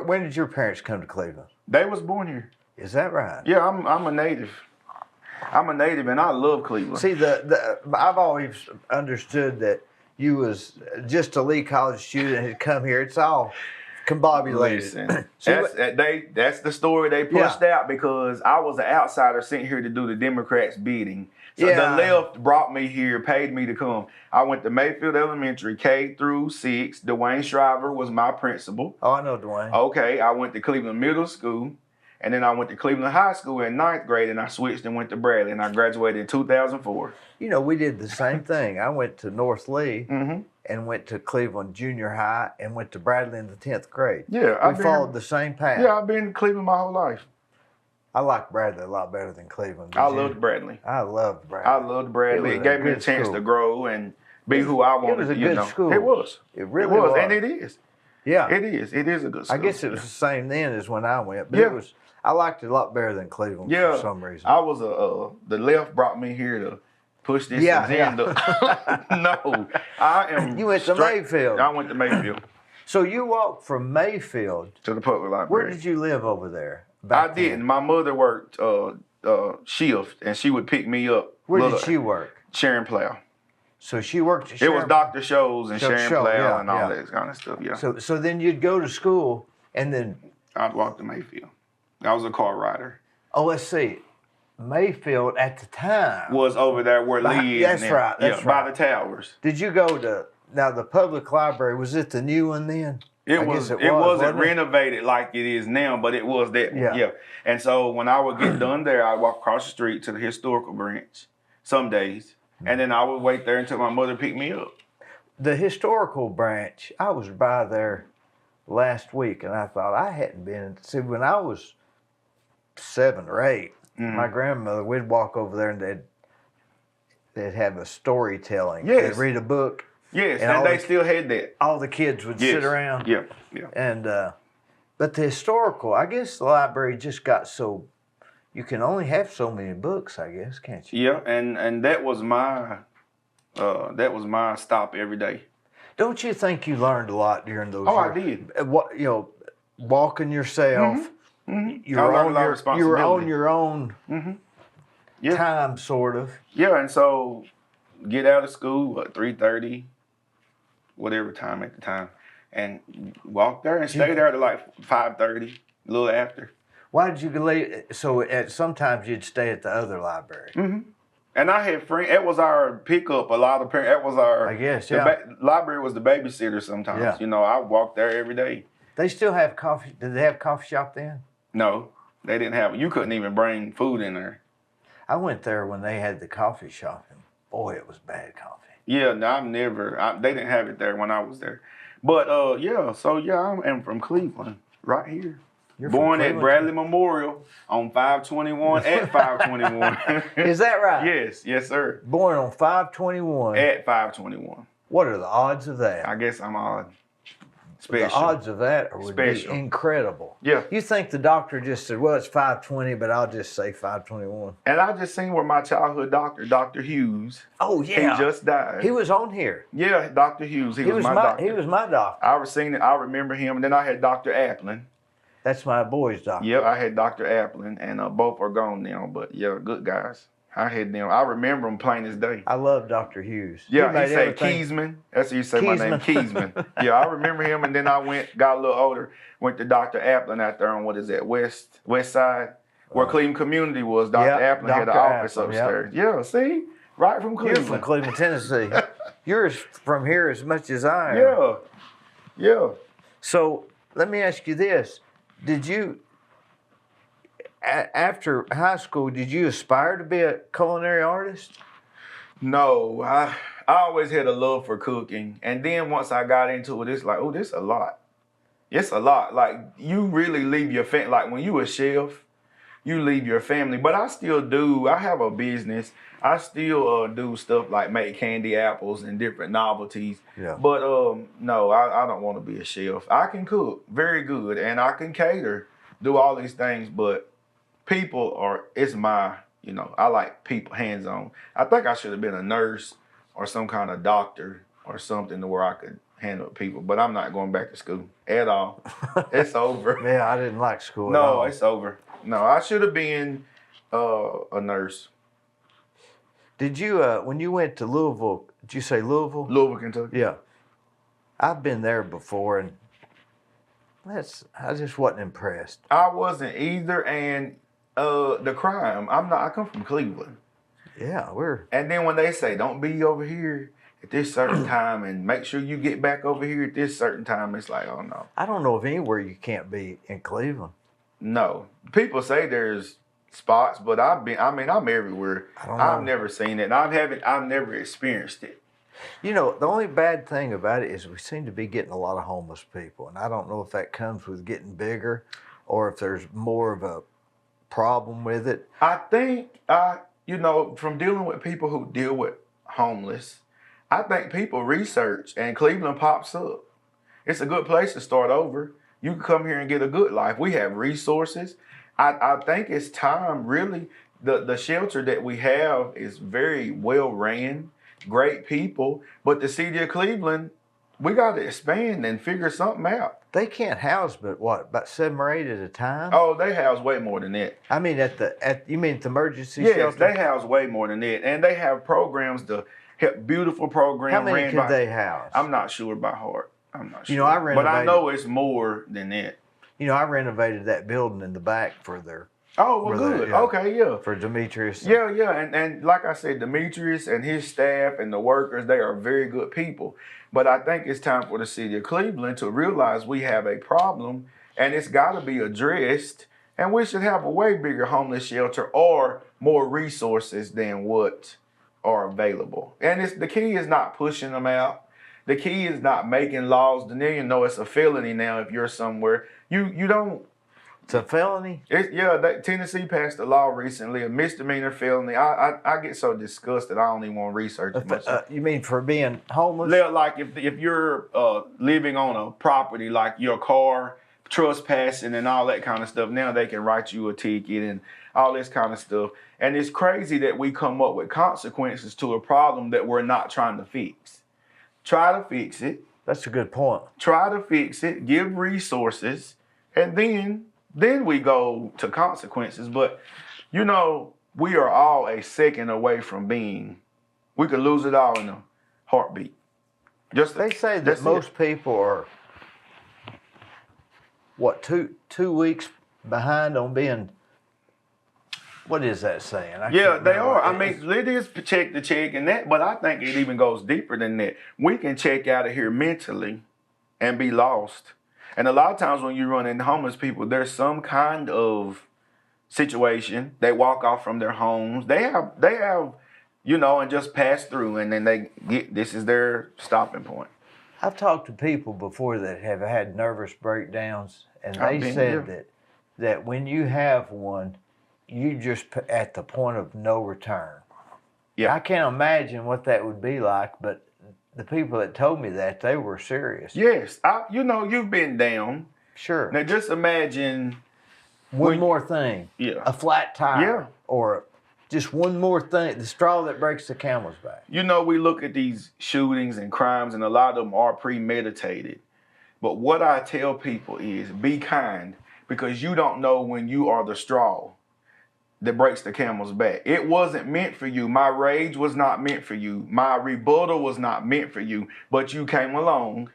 when did your parents come to Cleveland? They was born here. Is that right? Yeah, I'm a native. I'm a native, and I love Cleveland. See, I've always understood that you was just a Lee College student and had come here. It's all combobulated. Listen, that's the story they pushed out because I was an outsider sent here to do the Democrats' bidding. So the left brought me here, paid me to come. I went to Mayfield Elementary, K through 6. Dwayne Shriver was my principal. Oh, I know Dwayne. Okay, I went to Cleveland Middle School, and then I went to Cleveland High School in 9th grade, and I switched and went to Bradley, and I graduated in 2004. You know, we did the same thing. I went to North Lee and went to Cleveland Junior High and went to Bradley in the 10th grade. Yeah, we followed the same path. Yeah, I've been in Cleveland my whole life. I like Bradley a lot better than Cleveland. I loved Bradley. I loved Bradley. It gave me a chance to grow and be who I wanted. It was a good school. It was. It really was. And it is. Yeah. It is. It is a good school. I guess it was the same then as when I went, but I liked it a lot better than Cleveland for some reason. I was the left brought me here to push this agenda. No, I am. You went to Mayfield. I went to Mayfield. So you walked from Mayfield to the public library. Where did you live over there? I didn't. My mother worked shift, and she would pick me up. Where did she work? Sharon Plow. So she worked at Sharon. It was Dr. Shows and Sharon Plow and all that kind of stuff. Yeah. So then you'd go to school, and then I'd walk to Mayfield. I was a car rider. Oh, let's see. Mayfield at the time was over there where Lee is. That's right. That's right. By the towers. Did you go to the public library? Was it the new one then? It wasn't renovated like it is now, but it was that one. Yeah. And so when I would get done there, I'd walk across the street to the historical branch some days, and then I would wait there until my mother picked me up. The historical branch, I was by there last week, and I thought I hadn't been. See, when I was 7 or 8, my grandmother, we'd walk over there and they'd have a storytelling. Yes. They'd read a book. Yes, and they still had that. All the kids would sit around. Yeah. And but the historical, I guess the library just got so, you can only have so many books, I guess, can't you? Yeah, and that was my stop every day. Don't you think you learned a lot during those years? I did. What, walking yourself. Mm-hmm. You were on your own. time, sort of. Yeah, and so get out of school at 3:30, whatever time at the time, and walk there and stay there to like 5:30, a little after. Why did you leave? So sometimes you'd stay at the other library. Mm-hmm. And I had friends. It was our pickup. A lot of parents. It was our. I guess, library was the babysitter sometimes. Yeah. You know, I walked there every day. They still have coffee. Did they have coffee shop then? No, they didn't have. You couldn't even bring food in there. I went there when they had the coffee shop, and boy, it was bad coffee. Yeah, no, they didn't have it there when I was there. But yeah. So yeah, I am from Cleveland, right here. You're born at Bradley Memorial on 521 at 521. Is that right? Yes, sir. Born on 521. At 521. What are the odds of that? I guess I'm odd. Special. The odds of that would be incredible. Yeah. You think the doctor just said, well, it's 520, but I'll just say 521. And I just seen where my childhood doctor, Dr. Hughes. Oh, yeah. He just died. He was on here. Yeah, Dr. Hughes. He was my doctor. He was my doctor. I remember him. And then I had Dr. Applin. That's my boy's doctor. Yeah, I had Dr. Applin, and both are gone now. But yeah, good guys. I had them. I remember them plain as day. I love Dr. Hughes. Yeah, he said Kezmond. That's how you say my name, Kezmond. Yeah, I remember him, and then I got a little older, went to Dr. Applin out there on, what is that, west side, where Cleveland Community was. Dr. Applin had an office upstairs. Yep. Yeah, see? Right from Cleveland. You're from Cleveland, Tennessee. You're from here as much as I am. Yeah, yeah. So let me ask you this. Did you, after high school, did you aspire to be a culinary artist? No, I always had a love for cooking. And then once I got into it, it's like, oh, this a lot. It's a lot. Like, you really leave your family. Like, when you a chef, you leave your family. But I still do. I have a business. I still do stuff like make candy apples and different novelties. Yeah. But no, I don't want to be a chef. I can cook very good, and I can cater, do all these things. But it's my, I like people hands-on. I think I should have been a nurse or some kind of doctor or something to where I could handle people. But I'm not going back to school at all. It's over. Yeah, I didn't like school. No, it's over. No, I should have been a nurse. Did you, when you went to Louisville, did you say Louisville? Louisville, Kentucky. Yeah. I've been there before, and I just wasn't impressed. I wasn't either, and the crime, I come from Cleveland. Yeah, and then when they say, don't be over here at this certain time, and make sure you get back over here at this certain time, it's like, oh, no. I don't know of anywhere you can't be in Cleveland. No. People say there's spots, but I'm everywhere. I've never seen it. And I've never experienced it. The only bad thing about it is we seem to be getting a lot of homeless people, and I don't know if that comes with getting bigger or if there's more of a problem with it. I think from dealing with people who deal with homeless, I think people research and Cleveland pops up. It's a good place to start over. You can come here and get a good life. We have resources. I think it's time, really. The shelter that we have is very well ran, great people. But the city of Cleveland, we got to expand and figure something out. They can't house, but what, about 7 or 8 at a time? Oh, they house way more than that. I mean, you mean at the emergency shelter? Yes, they house way more than that. And they have programs to help, beautiful programs. How many can they house? I'm not sure by heart. I'm not sure. I renovated. But I know it's more than that. I renovated that building in the back for their. Oh, well, good. Okay, yeah. For Demetrius. Yeah. And like I said, Demetrius and his staff and the workers, they are very good people. But I think it's time for the city of Cleveland to realize we have a problem and it's got to be addressed. And we should have a way bigger homeless shelter or more resources than what are available. And the key is not pushing them out. The key is not making laws. Then it's a felony now if you're somewhere. You don't. It's a felony? Tennessee passed a law recently, a misdemeanor felony. I get so disgusted I don't even want to research it much. You mean for being homeless? Like if you're living on a property, like your car, trespassing and all that kind of stuff, now they can write you a ticket and all this kind of stuff. And it's crazy that we come up with consequences to a problem that we're not trying to fix. Try to fix it. That's a good point. Try to fix it, give resources, and then we go to consequences. But, we are all a second away from being. We could lose it all in a heartbeat. They say that most people are, what, two weeks behind on being, what is that saying? Yeah, they are. I mean, it is check to check and that, but I think it even goes deeper than that. We can check out of here mentally and be lost. And a lot of times when you run into homeless people, there's some kind of situation. They walk off from their homes. They have, and just pass through, and then they get, this is their stopping point. I've talked to people before that have had nervous breakdowns, and they said that when you have one, you just at the point of no return. Yeah, I can't imagine what that would be like, but the people that told me that, they were serious. Yes, you've been down. Sure. Now just imagine one more thing. Yeah. A flat tire. Or just one more thing, the straw that breaks the camel's back. We look at these shootings and crimes, and a lot of them are premeditated. But what I tell people is be kind, because you don't know when you are the straw that breaks the camel's back. It wasn't meant for you. My rage was not meant for you. My rebuttal was not meant for you. But you came along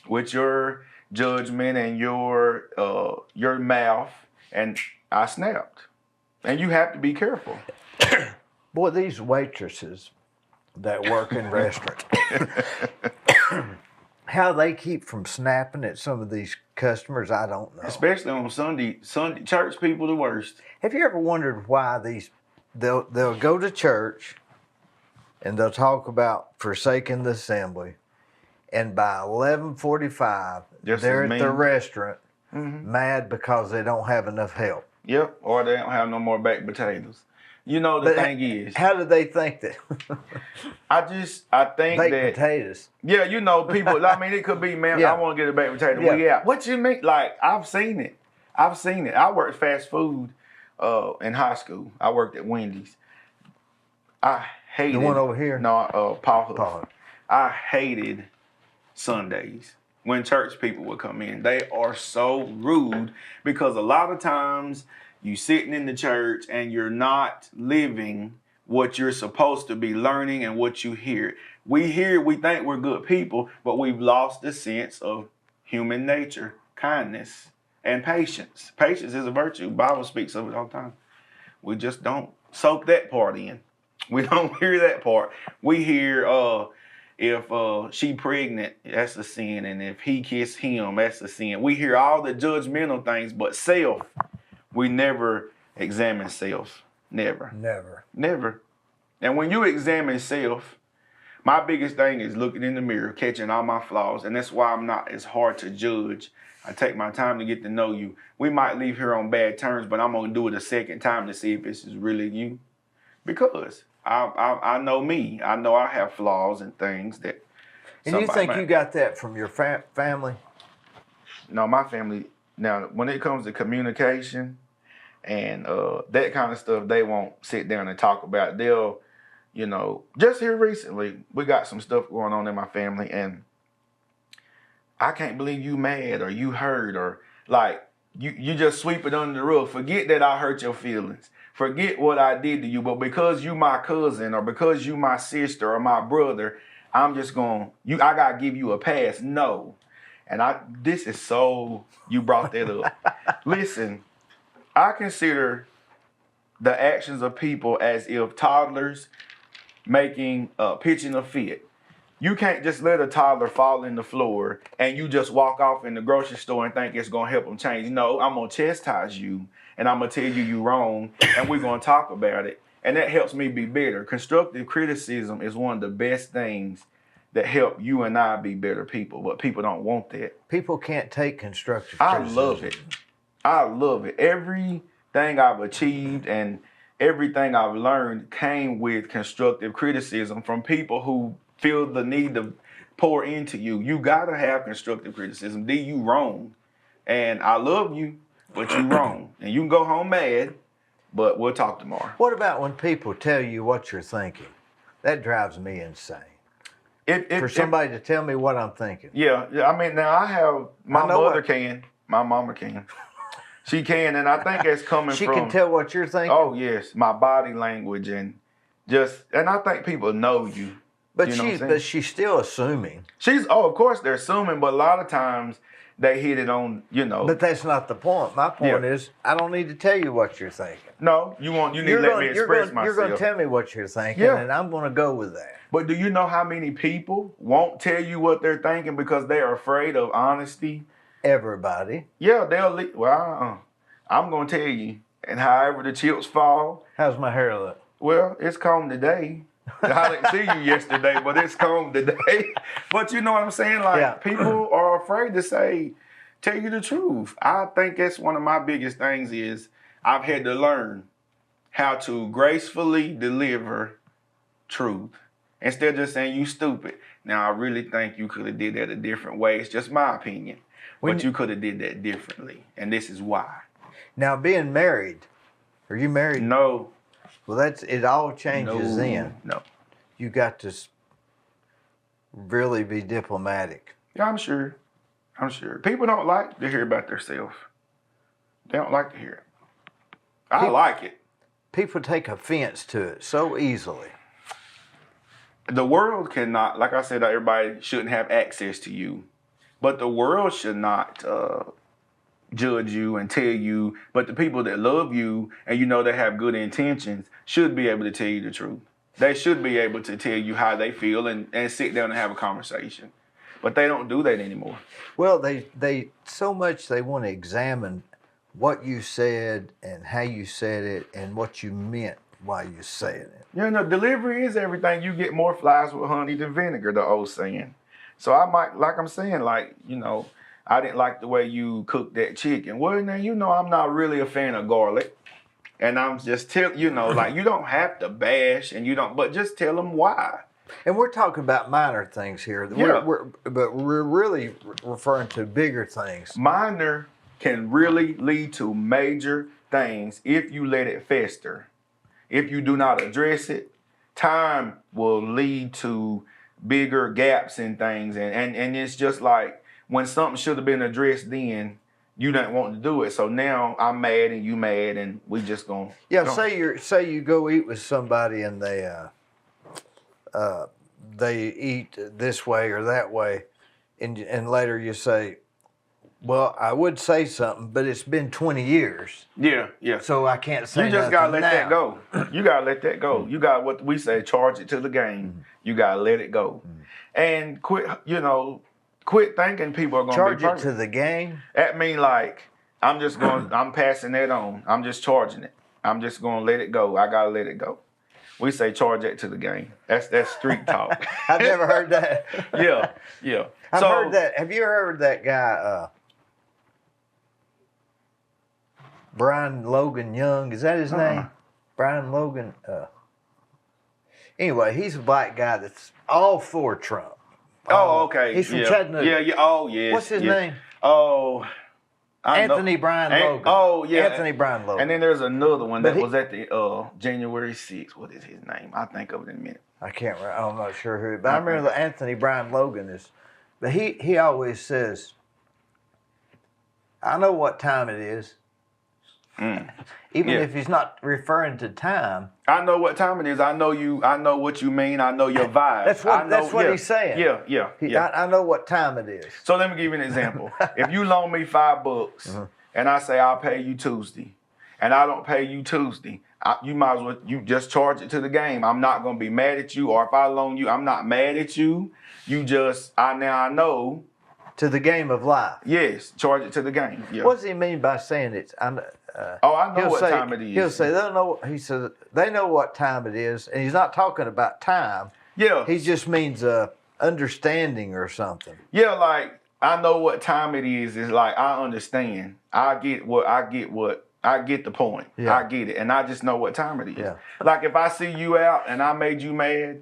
with your judgment and your mouth, and I snapped. And you have to be careful. Boy, these waitresses that work in restaurants, how they keep from snapping at some of these customers, I don't know. Especially on Sunday, church people the worst. Have you ever wondered why they'll go to church and they'll talk about forsaking the assembly, and by 11:45 they're at the restaurant mad because they don't have enough help. Yep, or they don't have no more baked potatoes. The thing is, how do they think that? I think baked that potatoes. Yeah, people. I mean, it could be, man. I want to get a baked potato. Yeah. We out. What you mean? Like, I've seen it. I worked fast food in high school. I worked at Wendy's. I hated the one over here. No, Paul. I hated Sundays when church people would come in. They are so rude, because a lot of times you sitting in the church and you're not living what you're supposed to be learning and what you hear. We think we're good people, but we've lost the sense of human nature, kindness, and patience. Patience is a virtue. The Bible speaks of it all the time. We just don't soak that part in. We don't hear that part. We hear if she pregnant, that's a sin, and if he kissed him, that's a sin. We hear all the judgmental things, but self, we never examine self. Never. And when you examine self, my biggest thing is looking in the mirror, catching all my flaws, and that's why I'm not as hard to judge. I take my time to get to know you. We might leave here on bad terms, but I'm going to do it a second time to see if this is really you. Because I know me. I know I have flaws and things that. And you think you got that from your family? No, my family. Now, when it comes to communication and that kind of stuff, they won't sit down and talk about it. They'll, just here recently, we got some stuff going on in my family, and I can't believe you mad or you hurt, or like you just sweep it under the rug. Forget that I hurt your feelings. Forget what I did to you, but because you my cousin or because you my sister or my brother, I'm just I gotta give you a pass. No. And this is so, you brought that up. Listen, I consider the actions of people as if toddlers pitching a fit. You can't just let a toddler fall in the floor and you just walk off in the grocery store and think it's gonna help them change. No, I'm gonna chastise you and I'm gonna tell you you're wrong and we're gonna talk about it. And that helps me be better. Constructive criticism is one of the best things that help you and I be better people, but people don't want that. People can't take constructive criticism. I love it. Everything I've achieved and everything I've learned came with constructive criticism from people who feel the need to pour into you. You gotta have constructive criticism. Dee, you wrong. And I love you, but you wrong. And you can go home mad, but we'll talk tomorrow. What about when people tell you what you're thinking? That drives me insane. For somebody to tell me what I'm thinking. Yeah. I mean, now I have, my mother can, my mama can. She can, and I think it's coming She from. can tell what you're thinking. Oh yes, my body language and I think people know you. but you know what I'm saying? but she's still assuming. Of course they're assuming, but a lot of times they hit it on, But that's not the point. My point Yeah. is, I don't need to tell you what you're thinking. No, you need to let me express myself. You're going to tell me what you're thinking, Yeah. and I'm going to go with that. But do you know how many people won't tell you what they're thinking because they are afraid of honesty? Everybody. Yeah, I'm going to tell you. And however the chips fall, How's my hair look? well, it's combed today. I didn't see you yesterday, but it's combed today. But you know what I'm saying? Like, Yeah. people are afraid to tell you the truth. I think that's one of my biggest things is I've had to learn how to gracefully deliver truth. Instead of just saying you stupid. Now, I really think you could have did that a different way. It's just my opinion. But you could have did that differently. And this is why. Now, being married, are you married? No. Well, it all changes then. No. You got to really be diplomatic. Yeah, I'm sure. People don't like to hear about themselves. They don't like to hear it. I like it. People take offense to it so easily. The world cannot, like I said, everybody shouldn't have access to you. But the world should not judge you and tell you. But the people that love you and you know they have good intentions should be able to tell you the truth. They should be able to tell you how they feel and sit down and have a conversation. But they don't do that anymore. Well, they so much they want to examine what you said and how you said it and what you meant while you said it. You know, delivery is everything. You get more flies with honey than vinegar, the old saying. So I might, like I'm saying, like, you know, I didn't like the way you cooked that chicken. Well, now, you know, I'm not really a fan of garlic. And I'm just you know, like, you don't have to bash but just tell them why. And we're talking about minor things here. Yeah. But we're really referring to bigger things. Minor can really lead to major things if you let it fester. If you do not address it, time will lead to bigger gaps in things. And it's just like when something should have been addressed then, you didn't want to do it. So now I'm mad and you mad and we just gonna... Yeah, say you go eat with somebody and they eat this way or that way, and later you say, well, I would say something, but it's been 20 years. Yeah. So I can't say You just gotta let now. that go. You gotta let that go. You got what we say, charge it to the game. You gotta let it go. And quit thinking people are gonna Charge be it perfect. to the game. That mean like, I'm passing that on. I'm just charging it. I'm just gonna let it go. I gotta let it go. We say charge that to the game. That's street talk. I've never heard that. Yeah. I've heard that. Have you heard that guy, Brian Logan Young? Is that his name? Brian Logan. Anyway, he's a black guy that's all for Trump. Oh, okay. He's from Chattanooga. Yeah. Oh, yes. What's his name? Oh, Anthony Brian Logan. Oh, yeah. Anthony Brian Logan. And then there's another one that was at the January 6th. What is his name? I'll think of it in a minute. I can't remember. I'm not sure who. But I remember that Anthony Brian Logan is. But he always says, I know what time it is. Even if he's not referring to time. I know what time it is. I know you. I know what you mean. I know your vibe. That's what he's saying. Yeah. I know what time it is. So let me give you an example. If you loan me $5 and I say I'll pay you Tuesday, and I don't pay you Tuesday, you might as well you just charge it to the game. I'm not gonna be mad at you, or if I loan you, I'm not mad at you. You just I know. To the game of life. Yes, charge it to the game. Yeah. What does he mean by saying it's? I know what time it is. He'll say they know. He says they know what time it is, and he's not talking about time. Yeah. He just means understanding or something. Yeah, like I know what time it is. It's like I understand. I get the point. Yeah. I get it, and I just know what time it is. Yeah. Like if I see you out and I made you mad,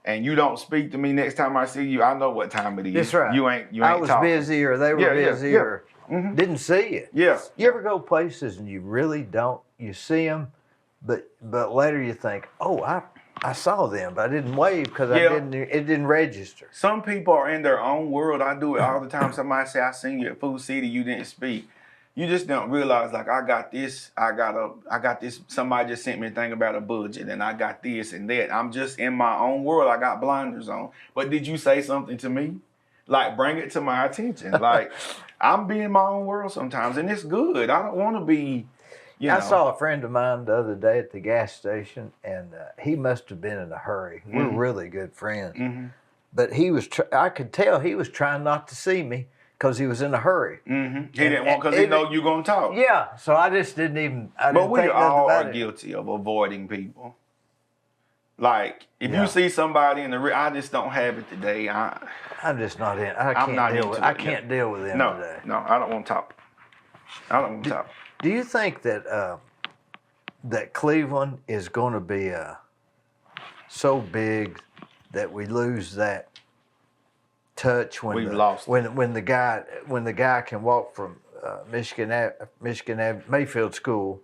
and you don't speak to me next time I see you, I know what time it is. That's right. You ain't I was talking. busy, or they were busy, or didn't see you. Yeah. You ever go places and you really don't? You see them, but later you think, oh, I saw them, but I didn't wave because it didn't register. Some people are in their own world. I do it all the time. Somebody say, I seen you at Food City, you didn't speak. you just don't realize, like, I got this, somebody just sent me a thing about a budget, and I got this and that. I'm just in my own world. I got blinders on. But did you say something to me? Like, bring it to my attention. Like, I'm being my own world sometimes, and it's good. I don't want to be, I saw a friend of mine the other day at the gas station, and he must have been in a hurry. Mm-hmm. We're really good friends. Mm-hmm. But he was, I could tell he was trying not to see me because he was in a hurry. Mm-hmm. He didn't want, because he know you're going to talk. Yeah, so I just didn't even, But we all are guilty of avoiding people. Like, if you see somebody in the I just don't have it today. I'm just not in. I can't deal with them today. No, I don't want to talk. I don't want to talk. Do you think that that Cleveland is going to be so big that we lose that touch when the guy can walk from Michigan Mayfield School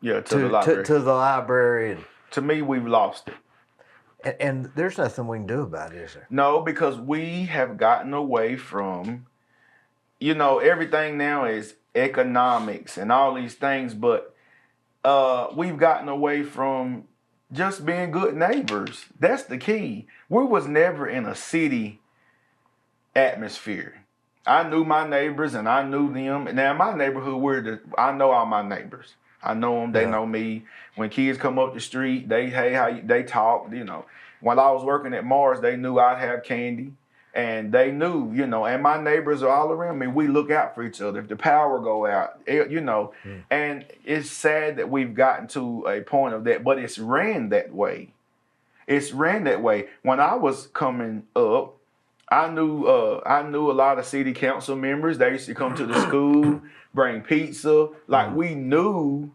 to the library and, to me, we've lost it. And there's nothing we can do about it, is there? No, because we have gotten away from, everything now is economics and all these things, but we've gotten away from just being good neighbors. That's the key. We was never in a city atmosphere. I knew my neighbors and I knew them. Now, in my neighborhood, I know all my neighbors. I know them. They know me. When kids come up the street, they talk. When I was working at Mars, they knew I'd have candy, and they knew, And my neighbors are all around me. We look out for each other. If the power go out, And it's sad that we've gotten to a point of that, but it's ran that way. It's ran that way. When I was coming up, I knew a lot of city council members. They used to come to the school, bring pizza. Like, we knew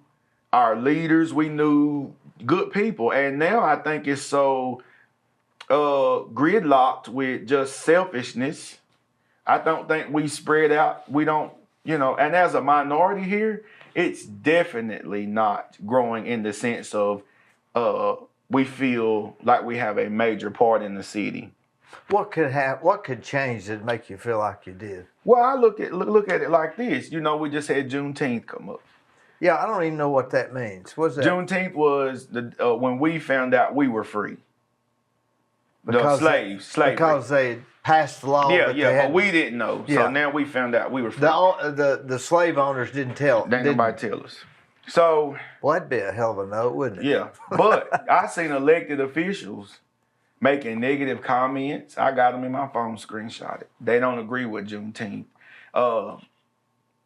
our leaders, we knew good people. And now I think it's so gridlocked with just selfishness. I don't think we spread out. We don't, and as a minority here, it's definitely not growing in the sense of we feel like we have a major part in the city. What could change that make you feel like you did? Well, I look at it like this. We just had Juneteenth come up. Yeah, I don't even know what that means. What's that? Juneteenth was when we found out we were free. Because slavery. Because they passed the law. But we didn't know. So now we found out we were free. The slave owners didn't tell. Didn't nobody tell us. So. Well, that'd be a hell of a note, wouldn't it? Yeah. But I seen elected officials making negative comments. I got them in my phone screenshotted. They don't agree with Juneteenth.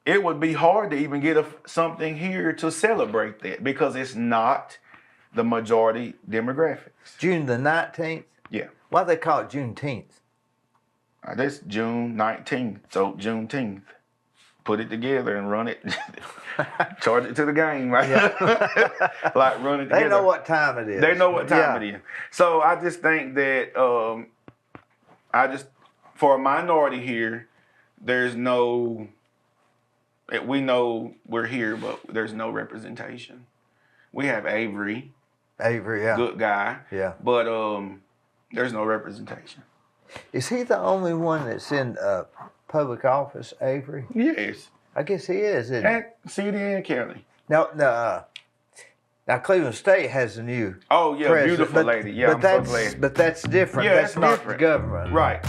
It would be hard to even get something here to celebrate that because it's not the majority demographics. June the 19th? Yeah. Why do they call it Juneteenth? That's June 19th, so Juneteenth. Put it together and run it. Charge it to the game, right? Yeah. Like, run it together. They know what time it is. They know what time it is. So I just think that for a minority here, there's no, we know we're here, but there's no representation. We have Avery. Avery, yeah. Good guy. Yeah. But there's no representation. Is he the only one that's in public office, Avery? Yes. I guess he is, isn't he? At city and county. Now Cleveland State has a new president, beautiful lady. Yeah, I'm so glad. But that's different. Yeah, that's not different. The government. Right.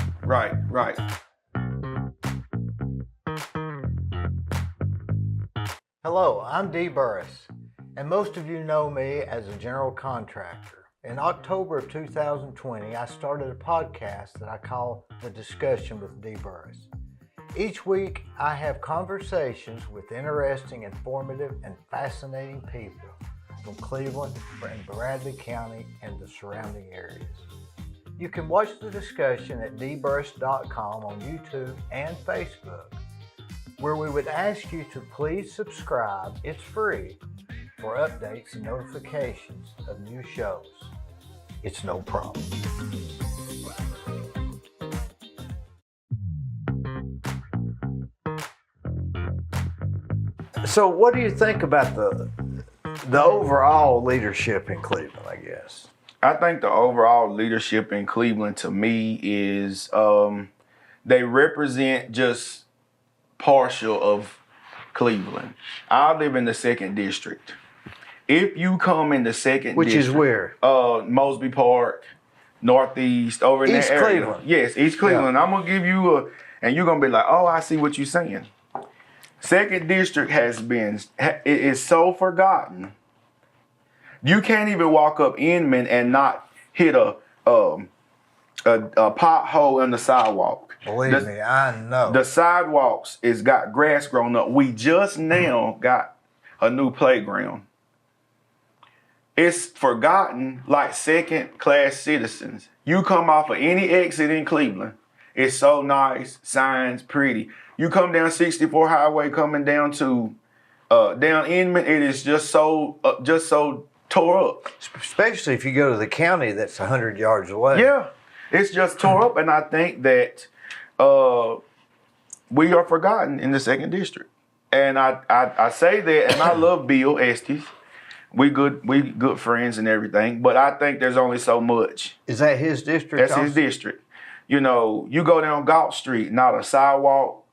Hello, I'm Dee Burris, and most of you know me as a general contractor. In October of 2020, I started a podcast that I call The Discussion with Dee Burris. Each week, I have conversations with interesting, informative, and fascinating people from Cleveland and Bradley County and the surrounding areas. You can watch the discussion at dburris.com on YouTube and Facebook, where we would ask you to please subscribe. It's free for updates and notifications of new shows. It's no problem. So what do you think about the overall leadership in Cleveland, I guess? I think the overall leadership in Cleveland, to me, is they represent just partial of Cleveland. I live in the 2nd District. If you come in the 2nd Which District, is where? Mosby Park, Northeast, over in East that area. Cleveland. Yes, East Cleveland. I'm gonna give you and you're gonna be like, oh, I see what you're saying. 2nd District it is so forgotten. You can't even walk up Inman and not hit a pothole in the sidewalk. Believe me, I know. The sidewalks is got grass grown up. We just now got a new playground. It's forgotten like 2nd-class citizens. You come off of any exit in Cleveland, it's so nice, signs, pretty. You come down 64 Highway coming down to down Inman, it is just so tore up. Especially if you go to the county that's 100 yards away. Yeah, it's just tore up, and I think that we are forgotten in the 2nd District. And I say that, and I love Bill Estes. We good friends and everything, but I think there's only so much. Is that his district? That's also? his district. You know, you go down Galt Street, not a sidewalk.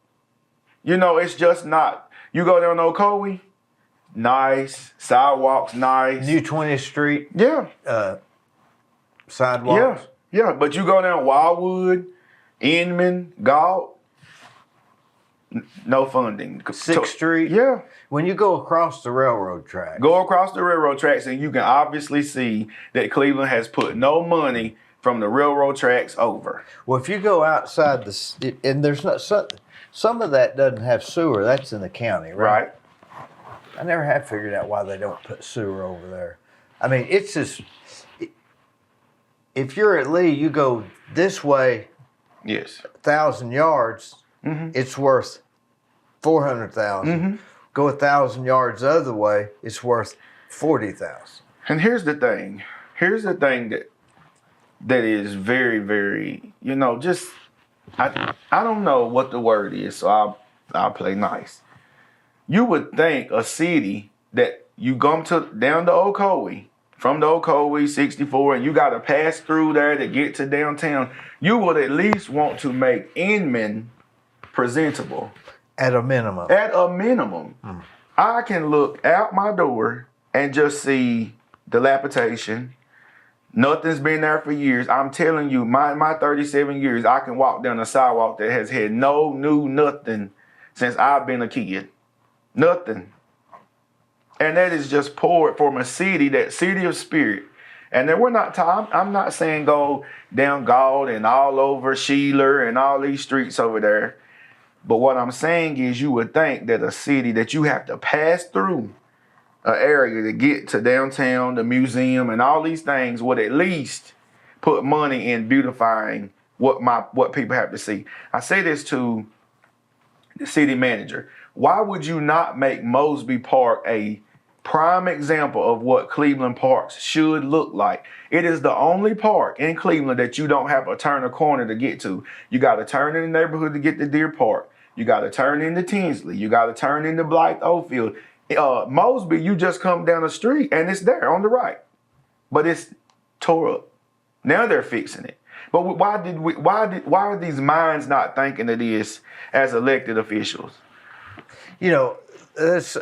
You know, it's just not. You go down Ocoee, nice. Sidewalks, nice. New 20th Street. Yeah. Sidewalks. Yeah. But you go down Wildwood, Inman, Galt, no funding. 6th Street. Yeah. When you go across the railroad tracks. Go across the railroad tracks and you can obviously see that Cleveland has put no money from the railroad tracks over. Well, if you go outside and there's not some of that doesn't have sewer. That's in the county, right? Right. I never have figured out why they don't put sewer over there. I mean, it's just if you're at Lee, you go this way. Yes. 1,000 yards. Mm-hmm. It's worth 400,000. Mm-hmm. Go 1,000 yards the other way, it's worth 40,000. And here's the thing. Here's the thing that is very, very, you know, just I don't know what the word is, so I'll play nice. You would think a city that you come down to Ocoee, from the Ocoee 64, and you got to pass through there to get to downtown, you would at least want to make Inman presentable. At a minimum. At a minimum. I can look out my door and just see dilapidation. Nothing's been there for years. I'm telling you, my 37 years, I can walk down a sidewalk that has had no new nothing since I've been a kid. Nothing. And that is just poured from a city, that city of spirit. And then I'm not saying go down Galt and all over Sheeler and all these streets over there. But what I'm saying is you would think that a city that you have to pass through an area to get to downtown, the museum, and all these things would at least put money in beautifying what people have to see. I say this to the city manager. Why would you not make Mosby Park a prime example of what Cleveland parks should look like? It is the only park in Cleveland that you don't have to turn a corner to get to. You got to turn in the neighborhood to get to Deer Park. You got to turn into Tinsley. You got to turn into Blythe Oldfield. Mosby, you just come down the street and it's there on the right, but it's tore up. Now they're fixing it. But why are these minds not thinking of this as elected officials? You know, let's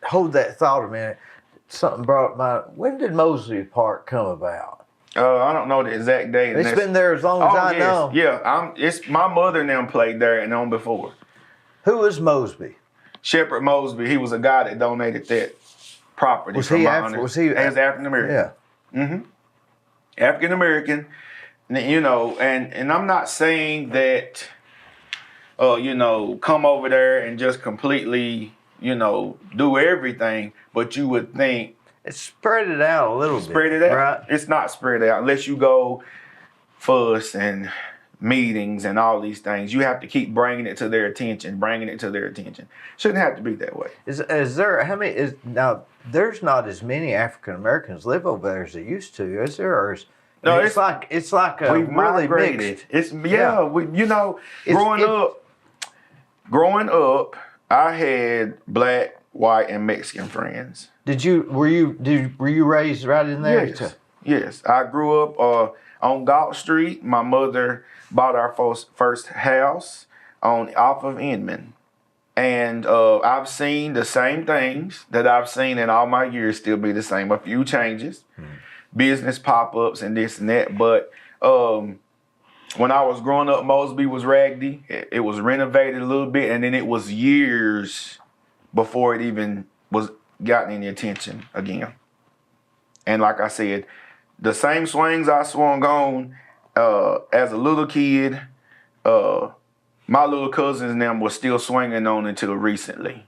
hold that thought a minute. Something brought my. When did Mosby Park come about? I don't know the exact date. It's been there as long as I know. Yeah, it's my mother and them played there and on before. Who was Mosby? Shepherd Mosby. He was a guy that donated that property. Was he African American? Yeah. Mm-hmm. African American. You know, and I'm not saying that, you know, come over there and just completely, you know, do everything, but you would think. It's spread it out a little bit. Spread it out. Right? It's not spread out unless you go fuss and meetings and all these things. You have to keep bringing it to their attention. Shouldn't have to be that way. Is there, how many, now, there's not as many African Americans live over there as there used to, is there? Or No, it's like a we've really migrated. mixed. Growing up, I had black, white, and Mexican friends. Were you raised right in there? Yes. Yes. I grew up on Galt Street. My mother bought our first house off of Inman. And I've seen the same things that I've seen in all my years still be the same. A few changes, business pop-ups and this and that. But when I was growing up, Mosby was raggedy. It was renovated a little bit, and then it was years before it even was gotten any attention again. And like I said, the same swings I swung on as a little kid, my little cousins and them were still swinging on until recently.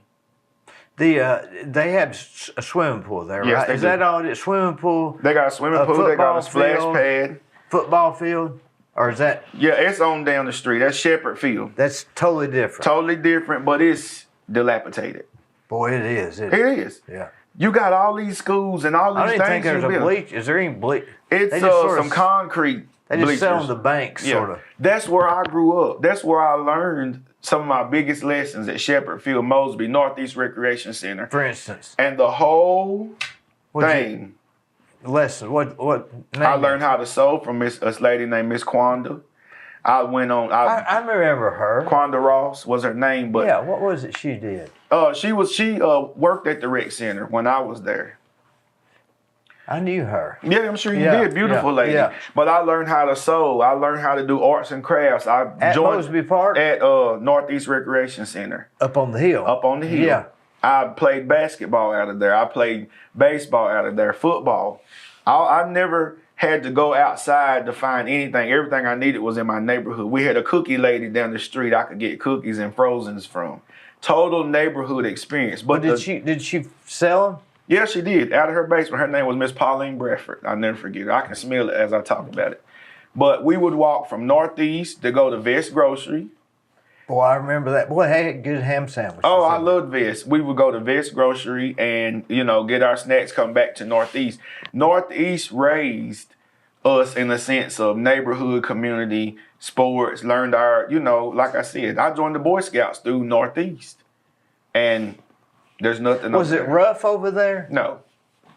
They have a swimming pool there, Yes, right? they Is do. that all? It swimming pool, They got a swimming pool, they got a splash field? pad. Football field, or is that? Yeah, it's on down the street. That's Shepherd Field. That's totally different. Totally different, but it's dilapidated. Boy, it is. It is. Yeah. You got all these schools and all these I don't things. even think there's you a build. bleach. Is there any bleach? It's They just sort some of- concrete. They just sit on bleachers. the banks, Yeah. sort of. That's where I grew up. That's where I learned some of my biggest lessons at Shepherd Field, Mosby, Northeast Recreation Center. For instance, And the whole what'd you- thing, lesson. What name? I learned how to sew from a lady named Miss Quanda. I went on. I remember her. Quanda Ross was her name, but Yeah. What was it she did? she worked at the rec center when I was there. I knew her. Yeah, I'm sure you Yeah, did. Beautiful yeah, lady. yeah. But I learned how to sew. I learned how to do arts and crafts. I At joined Mosby Park, at Northeast Recreation Center up on the hill. up on the hill. Yeah. I played basketball out of there. I played baseball out of there, football. I never had to go outside to find anything. Everything I needed was in my neighborhood. We had a cookie lady down the street I could get cookies and frozens from. Total neighborhood experience. But Did she sell them? yeah, she did. Out of her basement. Her name was Miss Pauline Bradford. I'll never forget her. I can smell it as I talk about it. But we would walk from Northeast to go to Vest Grocery. Boy, I remember that. Boy, they had good ham sandwiches. Oh, I loved Vest. We would go to Vest Grocery and, get our snacks, come back to Northeast. Northeast raised us in the sense of neighborhood, community, sports, learned our, like I said, I joined the Boy Scouts through Northeast. And there's nothing Was over it there. rough over there? No.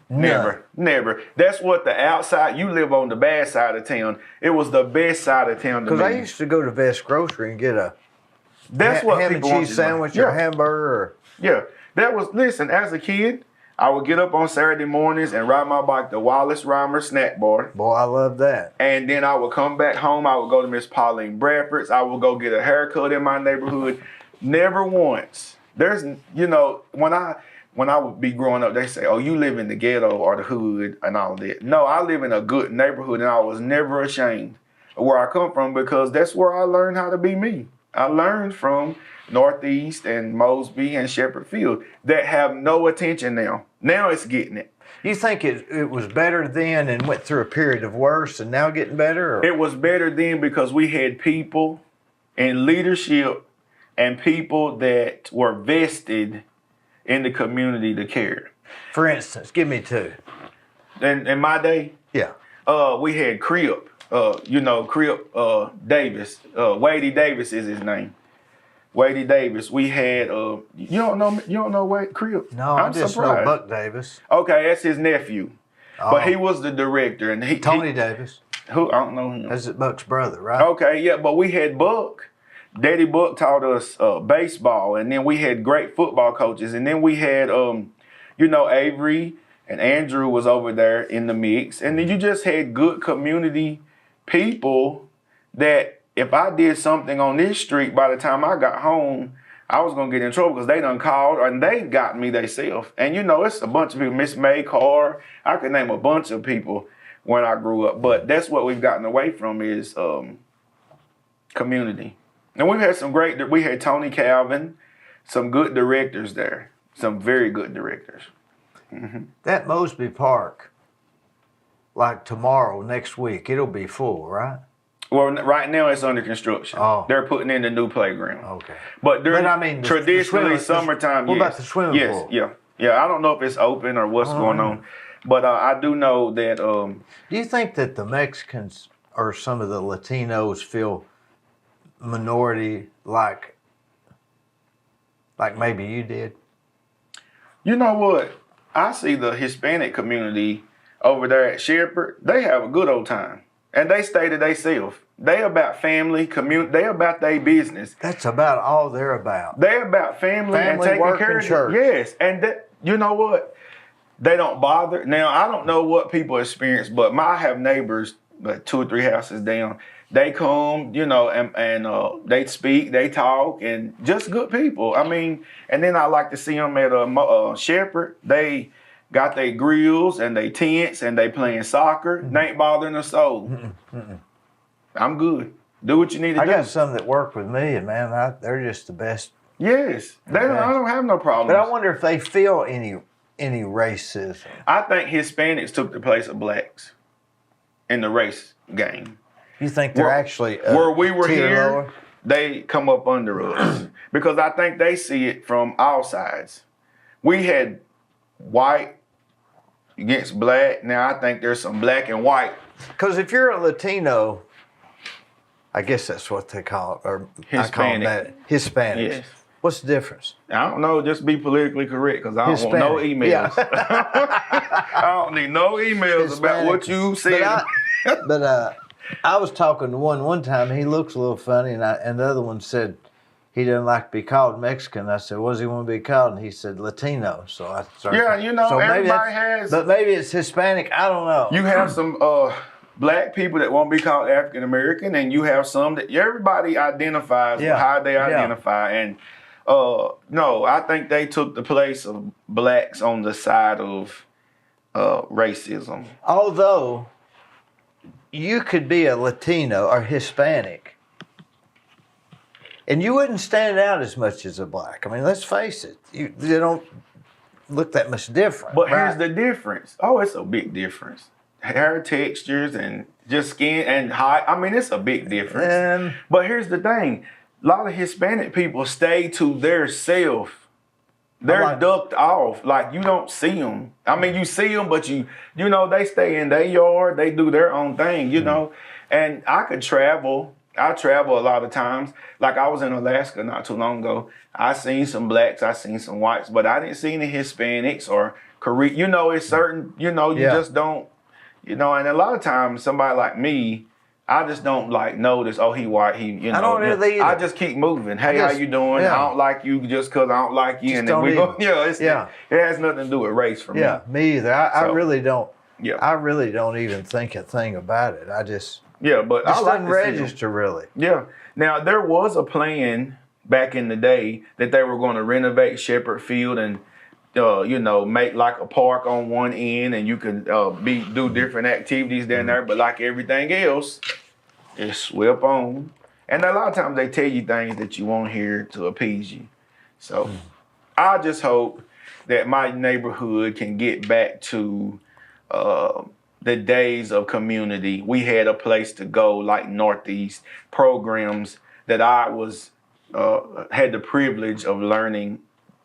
None. Never. That's what the outside, you live on the bad side of town. It was the best side of town to me. Because I used to go to Vest Grocery and get a That's what ham and people want cheese you to know. sandwich Yeah. or hamburger. Yeah, listen, as a kid, I would get up on Saturday mornings and ride my bike to Wallace Reimer Snack Bar. Boy, I love that. And then I would come back home. I would go to Miss Pauline Bradford's. I would go get a haircut in my neighborhood. Never once. There's, when I would be growing up, they say, oh, you live in the ghetto or the hood and all that. No, I live in a good neighborhood and I was never ashamed of where I come from because that's where I learned how to be me. I learned from Northeast and Mosby and Shepherd Field that have no attention now. Now it's getting it. You think it was better then and went through a period of worse and now getting better? Or? It was better then because we had people in leadership and people that were vested in the community to care. For instance, give me two. In my day, Yeah. we had Crip, Crip Davis. Wadey Davis is his name. Wadey Davis. We had you don't know Wade Crip? No, I just know Buck Davis. Okay, that's his nephew. Oh. But he was the director and Tony Davis. who I don't know him. That's Buck's brother, right? Okay, yeah, but we had Buck. Daddy Buck taught us baseball, and then we had great football coaches, and then we had Avery and Andrew was over there in the mix, and then you just had good community people that if I did something on this street, by the time I got home, I was gonna get in trouble because they done called and they got me themselves. And it's a bunch of people, Miss May Carr, I could name a bunch of people when I grew up, but that's what we've gotten away from is community. And we had Tony Calvin, some good directors there, some very good directors. Mm-hmm. That Mosby Park, like tomorrow, next week, it'll be full, right? Well, right now it's under construction. Oh. They're putting in the new playground. Okay. But during the traditionally swimming- summertime, what yes. about the swimming yes, pool? Yeah. I don't know if it's open or what's going on, but I do know that. Do you think that the Mexicans or some of the Latinos feel minority like maybe you did? You know what? I see the Hispanic community over there at Shepherd. They have a good old time, and they stay to themselves. They about family, community. They about their business. That's about all they're about. They about family and taking work, care and of church. Yes, and that, you know what? They don't bother. Now, I don't know what people experience, but I have neighbors, 2 or 3 houses down. They come, and they speak, they talk, and just good people. I mean, and then I like to see them at Shepherd. They got their grills and they tents and they playing soccer. They ain't bothering a soul. I'm good. Do what you need to do. I got some that work with me, and man, they're just the best. Yes, I don't have no problem. But I wonder if they feel any racism. I think Hispanics took the place of blacks in the race game. You think they're actually where we were here? Lower? They come up under us because I think they see it from all sides. We had white against black. Now I think there's some black and white. Because if you're a Latino, I guess that's what they call it, or Hispanic. I call them that. Hispanics. Yes. What's the difference? I don't know. Just be politically correct because I don't want no emails. Yeah. I don't need no emails Hispanic. about what you said. But I was talking to one time. He looks a little funny, and the other one said he doesn't like to be called Mexican. I said, "What does he want to be called?" And he said, "Latino." So I started. Yeah, so everybody has. But maybe it's Hispanic. I don't know. You have some black people that won't be called African American, and you have some that everybody identifies with how they identify. And no, I think they took the place of blacks on the side of racism. Although you could be a Latino or Hispanic, and you wouldn't stand out as much as a black. I mean, let's face it, they don't look that much different. But here's the difference. Oh, it's a big difference. Hair textures and just skin and height. I mean, it's a big difference. But here's the thing. A lot of Hispanic people stay to their self. They're ducked off. Like, you don't see them. I mean, you see them, but you know, they stay in their yard. They do their own thing, you know. And I could travel. I travel a lot of times. Like, I was in Alaska not too long ago. I seen some blacks. I seen some whites. But I didn't see any Hispanics or Korean. You know, it's certain, you know, you just don't. You know, and a lot of times somebody like me, I just don't like notice, oh, he white, he, I don't either. I just keep moving. Hey, how you doing? I don't like you just because I don't like you. Just and then we go, it has nothing to do with race for me. Yeah, me either. I really don't. Yeah. I really don't even think a thing about it. I just. Yeah, but I like doesn't register really. Yeah. Now, there was a plan back in the day that they were going to renovate Shepherd Field and make like a park on one end, and you can do different activities down there. But like everything else, it's swept on. And a lot of times they tell you things that you won't hear to appease you. So I just hope that my neighborhood can get back to the days of community. We had a place to go, like Northeast programs that I was had the privilege of learning,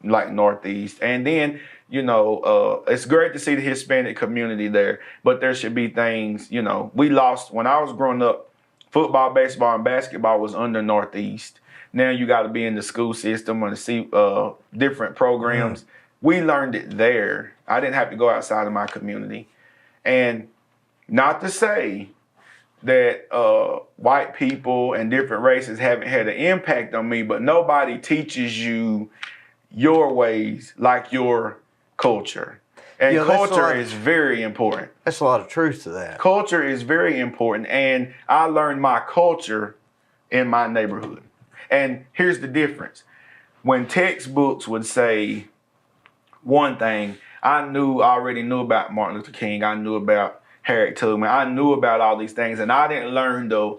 like Northeast. And then, it's great to see the Hispanic community there, but there should be things, we lost, when I was growing up, football, baseball, and basketball was under Northeast. Now you got to be in the school system and see different programs. We learned it there. I didn't have to go outside of my community. And not to say that white people and different races haven't had an impact on me, but nobody teaches you your ways like your culture. And culture is very important. That's a lot of truth to that. Culture is very important. And I learned my culture in my neighborhood. And here's the difference. When textbooks would say one thing, I already knew about Martin Luther King. I knew about Harriet Tubman. I knew about all these things. And I didn't learn the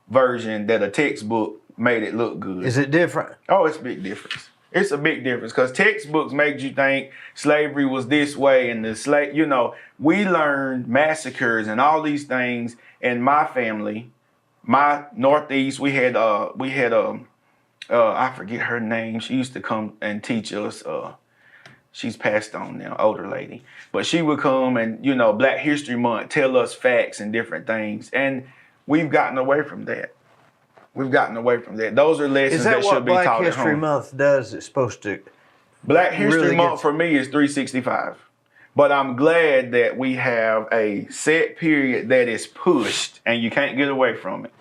version that a textbook made it look good. Is it different? Oh, it's a big difference. It's a big difference because textbooks made you think slavery was this way and we learned massacres and all these things in my family. My Northeast, we had I forget her name. She used to come and teach us. She's passed on now, older lady. But she would come and, Black History Month, tell us facts and different things. And we've gotten away from that. Those are lessons that should be taught at home. Is that what Black History Month does? It's supposed to. Black History Month for me is 365. But I'm glad that we have a set period that is pushed and you can't get away from it.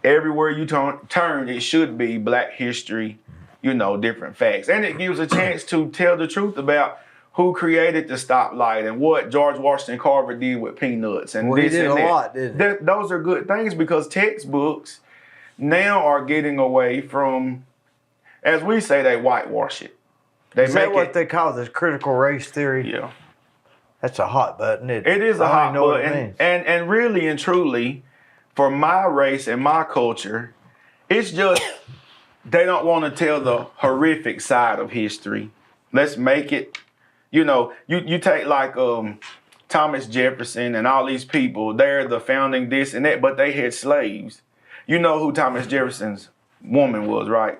Everywhere you turn, it should be Black history, different facts. And it gives a chance to tell the truth about who created the stoplight and what George Washington Carver did with peanuts. And he did a lot, didn't he? Those are good things because textbooks now are getting away from, as we say, they whitewash it. Is that what they call this critical race theory? Yeah. That's a hot button. It is a hot button. And really and truly, for my race and my culture, it's just they don't want to tell the horrific side of history. Let's make it, you take like Thomas Jefferson and all these people, they're the founding this and that, but they had slaves. You know who Thomas Jefferson's woman was, right?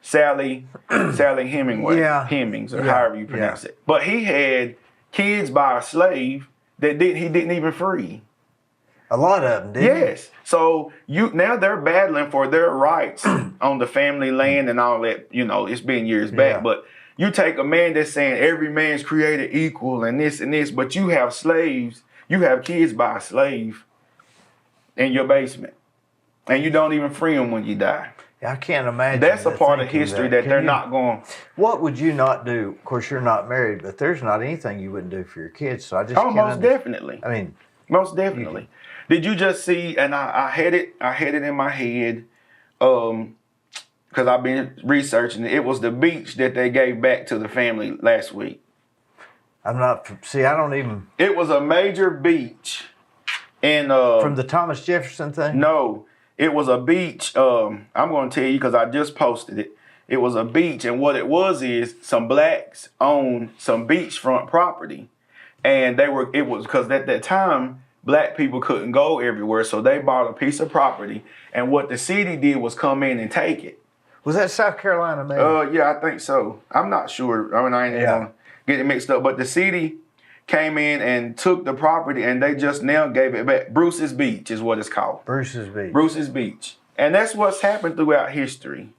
Sally Hemingway. Yeah. Hemings, or however you pronounce it. But he had kids by a slave that he didn't even free. A lot of them, didn't Yes. So now they're battling for their rights on the family land and all that. It's been years back. Yeah. But you take a man that's saying every man's created equal and this, but you have slaves, you have kids by a slave in your basement. And you don't even free them when you die. I can't imagine. That's a part of history that they're not going. What would you not do? Of course, you're not married, but there's not anything you wouldn't do for your kids. So I just can't most definitely. I mean, most definitely. Did you just see? And I had it in my head, because I've been researching it. It was the beach that they gave back to the family last week. I'm not. See, I don't even. It was a major beach, in from the Thomas Jefferson thing. No. It was a beach. I'm going to tell you because I just posted it. It was a beach, and what it was is some blacks owned some beachfront property, and it was because at that time black people couldn't go everywhere, so they bought a piece of property, and what the city did was come in and take it. Was that South Carolina, maybe? Yeah, I think so. I'm not sure. I mean, I ain't gonna get it mixed up, but the city came in and took the property, and they just now gave it back. Bruce's Beach is what it's called. Bruce's Beach. Bruce's Beach. And that's what's happened throughout history.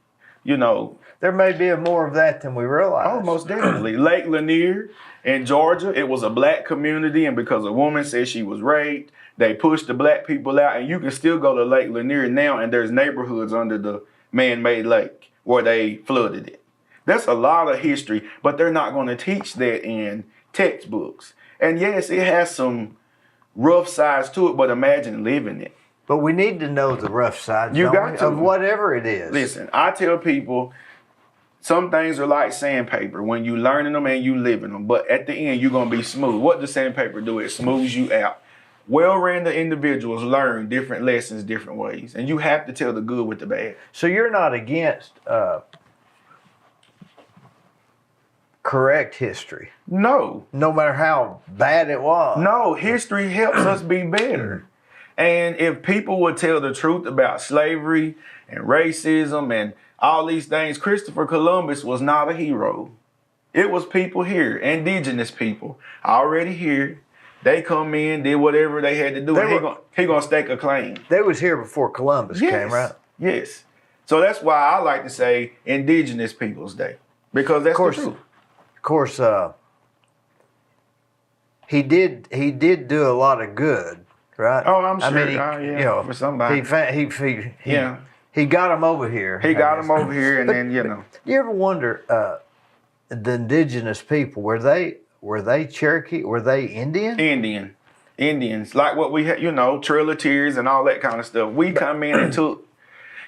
There may be more of that than we realize. Oh, most definitely. Lake Lanier in Georgia, it was a black community, and because a woman said she was raped, they pushed the black people out, and you can still go to Lake Lanier now, and there's neighborhoods under the man-made lake where they flooded it. That's a lot of history, but they're not going to teach that in textbooks. And yes, it has some rough sides to it, but imagine living it. But we need to know the rough sides of whatever it is. Listen, I tell people some things are like sandpaper when you learning them and you living them, but at the end you're going to be smooth. What does sandpaper do? It smooths you out. Well-rounded individuals learn different lessons different ways, and you have to tell the good with the bad. So you're not against correct history? No. No matter how bad it was? No, history helps us be better. And if people would tell the truth about slavery and racism and all these things, Christopher Columbus was not a hero. It was people here, indigenous people, already here. They come in, did whatever they had to do, and he gonna stake a claim. They was here before Columbus came, right? Yes. So that's why I like to say Indigenous Peoples Day, because that's the truth. Of course, he did do a lot of good, right? Oh, I'm sure. I mean, for somebody. He got them over here. He got them over here, and then Do you ever wonder the indigenous people, were they Cherokee? Were they Indian? Indians, like what we had, Trail of Tears and all that kind of stuff. We come in and took,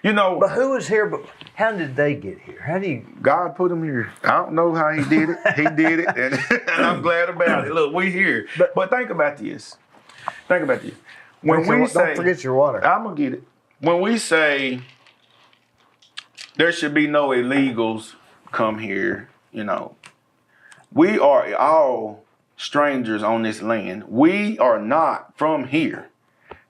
But who was here? But how did they get here? How do you? God put them here. I don't know how he did it. He did it, and I'm glad about it. Look, we here. But think about this. When we say, don't forget your water. I'm gonna get it. When we say there should be no illegals come here, we are all strangers on this land. We are not from here.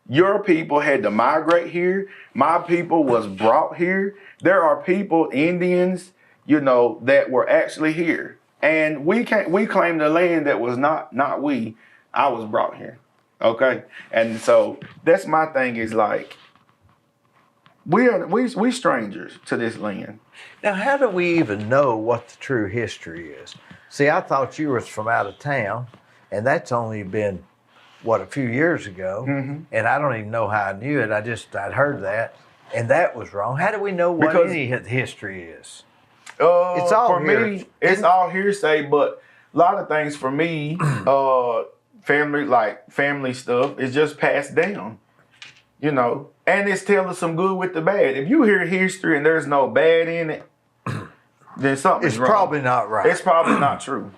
Your people had to migrate here. My people was brought here. There are people, Indians, that were actually here. And we claim the land that was not we. I was brought here. Okay? And so that's my thing is like, we strangers to this land. Now, how do we even know what the true history is? See, I thought you was from out of town, and that's only been a few years ago, and I don't even know how I knew it. I'd heard that, and that was wrong. How do we know what any history is? It's all for here. me. It's all hearsay, but a lot of things for me, family stuff, is just passed down. You know, and it's telling some good with the bad. If you hear history and there's no bad in it, then something's wrong. It's probably not right. It's probably not true.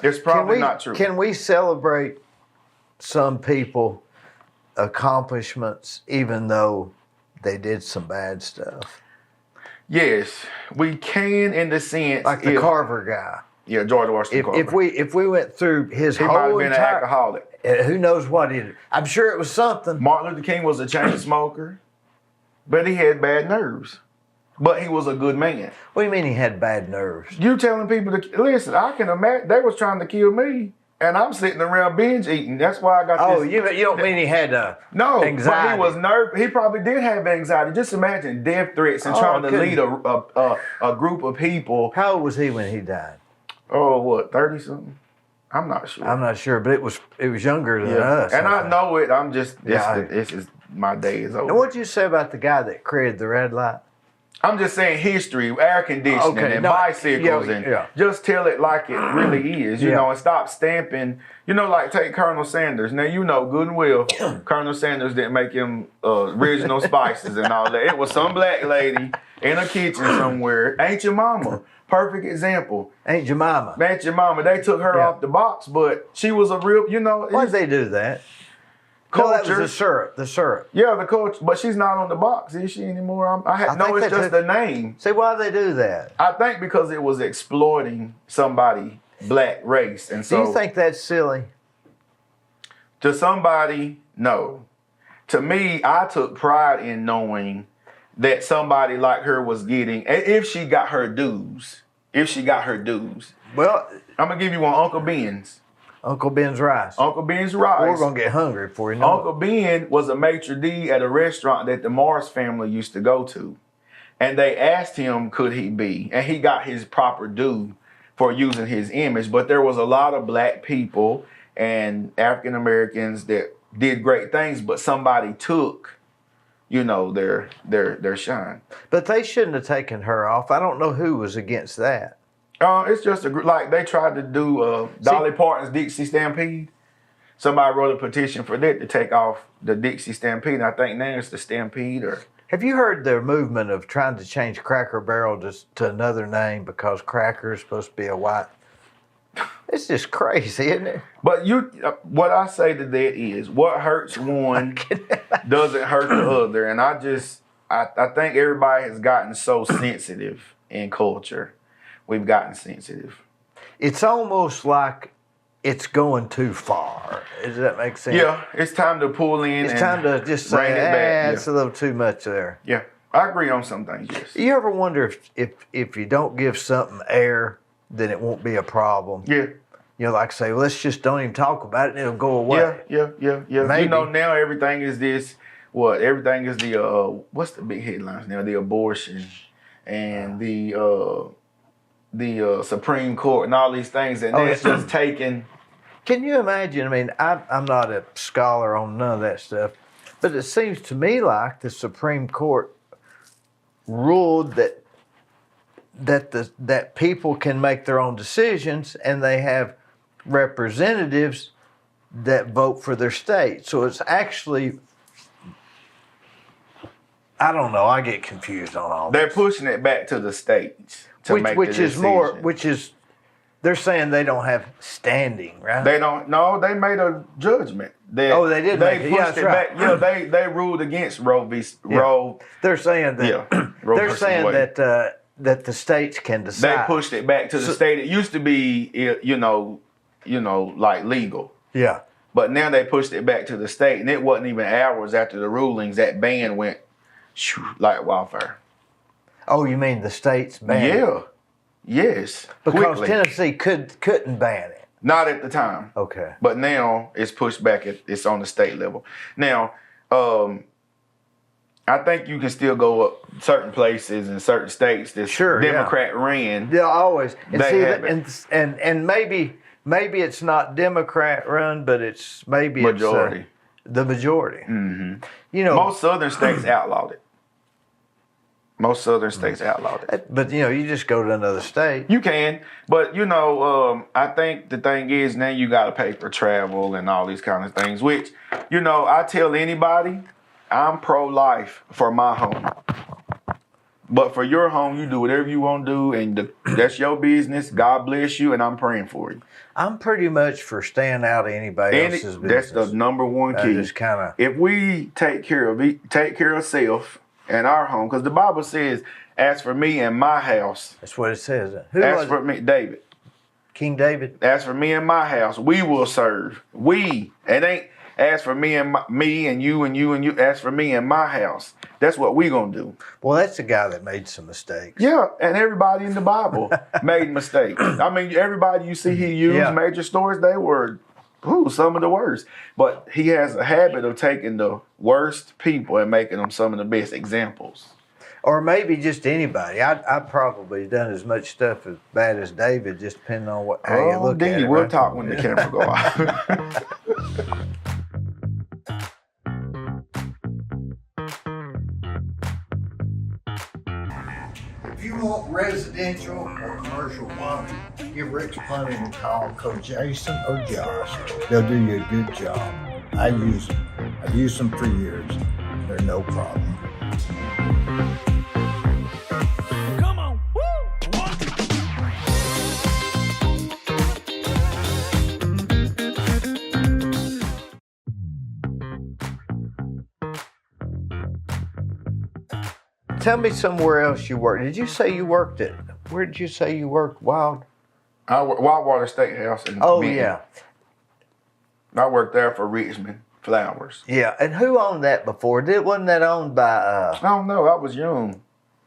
It's probably not true. Can we celebrate some people accomplishments even though they did some bad stuff? Yes, we can, in the sense, like the Carver guy. Yeah, George Washington Carver. If we went through his he whole might have been entire, an alcoholic. Who knows what he did? I'm sure it was something. Martin Luther King was a chain smoker, but he had bad nerves. But he was a good man. What do you mean he had bad nerves? You telling people to listen? I can imagine they was trying to kill me, and I'm sitting around binge eating. That's why I got this. Oh, you don't mean he had anxiety? But he was nervous. He probably did have anxiety. Just imagine death threats and trying to lead a group of people. How old was he when he died? Oh, what, 30 something? I'm not sure. I'm not sure, but it was younger than us. And I know it. I'm just this is my day is over. And what'd you say about the guy that created the red light? I'm just saying history, air conditioning, and bicycles, and just tell it like it really is, you know, and stop stamping. You know, like take Colonel Sanders. Now, you know good and well, Colonel Sanders didn't make him original spices and all that. It was some black lady in a kitchen somewhere. Ain't your mama. Perfect example. Ain't your mama. Ain't your mama. They took her off the box, but she was a real, you know. Why'd they do that? Culture. No, that was the syrup. Yeah, the culture. But she's not on the box, is she anymore? It's just the name. See, why'd they do that? I think because it was exploiting somebody, black race. And so, do you think that's silly? To somebody, no. To me, I took pride in knowing that somebody like her was getting, if she got her dues. Well, I'm going to give you one, Uncle Ben's. Uncle Ben's rice. Uncle Ben's rice. We're going to get hungry before you know Uncle Ben was a maitre d' at a restaurant that the Morris family used to go to. And they asked him, could he be? And he got his proper due for using his image. But there was a lot of black people and African Americans that did great things, but somebody took, you know, their shine. But they shouldn't have taken her off. I don't know who was against that. It's just like they tried to do Dolly Parton's Dixie Stampede. Somebody wrote a petition for that to take off the Dixie Stampede. I think now it's the Stampede. Or have you heard the movement of trying to change Cracker Barrel to another name because Cracker is supposed to be a white? It's just crazy, isn't it? But what I say to that is, what hurts one doesn't hurt the other. And I think everybody has gotten so sensitive in culture. We've gotten sensitive. It's almost like it's going too far. Does that make sense? Yeah, it's time to pull in. It's time to just say, it's a little too much there. Yeah, I agree on some things, yes. You ever wonder if you don't give something air, then it won't be a problem? Yeah. You know, like say, well, let's just don't even talk about it and it'll go away. Yeah. Maybe. You know, now everything is this, everything is the, what's the big headlines now? The abortion and the Supreme Court and all these things, and it's just taken. Can you imagine? I mean, I'm not a scholar on none of that stuff, but it seems to me like the Supreme Court ruled that people can make their own decisions, and they have representatives that vote for their state. So it's actually, I don't know. I get confused on all They're this. pushing it back to the states. Which is they're saying they don't have standing, right? They don't. No, they made a judgment. They did. They pushed it back. Yeah, they ruled against Roe v. Roe. They're saying that. Yeah, they're saying that the states can decide. They pushed it back to the state. It used to be, like legal. Yeah. But now they pushed it back to the state, and it wasn't even hours after the rulings that ban went like wildfire. Oh, you mean the states banned it? Yeah. Yes. Because quickly. Tennessee couldn't ban it. Not at the time. Okay. But now it's pushed back. It's on the state level. Now, I think you can still go up certain places in certain states that Democrat ran. Yeah, always. And and maybe maybe it's not Democrat run, but it's maybe Majority. It's the majority. Mm-hmm. You know, Most southern states outlawed it. Most southern states outlawed it. but you know, you just go to another state. You can, but you know, I think the thing is now you got to pay for travel and all these kind of things. Which, you know, I tell anybody, I'm pro-life for my home, but for your home, you do whatever you want to do, and that's your business. God bless you, and I'm praying for you. I'm pretty much for staying out of anybody else's business. That's the number one key. Just kind of. If we take care of self and our home, because the Bible says, "As for me and my house," That's what it says. As for me, David. King David. As for me and my house, we will serve. We. It ain't as for me and me and you and you and you. As for me and my house, that's what we gonna do. Well, that's the guy that made some mistakes. Yeah, and everybody in the Bible made mistakes. I mean, everybody you see he used major stories, they were some of the worst. But he has a habit of taking the worst people and making them some of the best examples. Or maybe just anybody. I probably done as much stuff as bad as David, just depending on how you look at it. We'll right? talk when the camera go off. If you want residential or commercial plumbing, give Rick's Plumbing a call. Call Jason or Josh. They'll do you a good job. I use them. I've used them for years. They're no problem. Come on. Woo! Tell me somewhere else you worked. Did you say you worked at? Where did you say you worked? Wildwater Steakhouse in Oh Benton. yeah, I worked there for Richmond Flowers. yeah. And who owned that before? Wasn't that owned by? I don't know. I was young.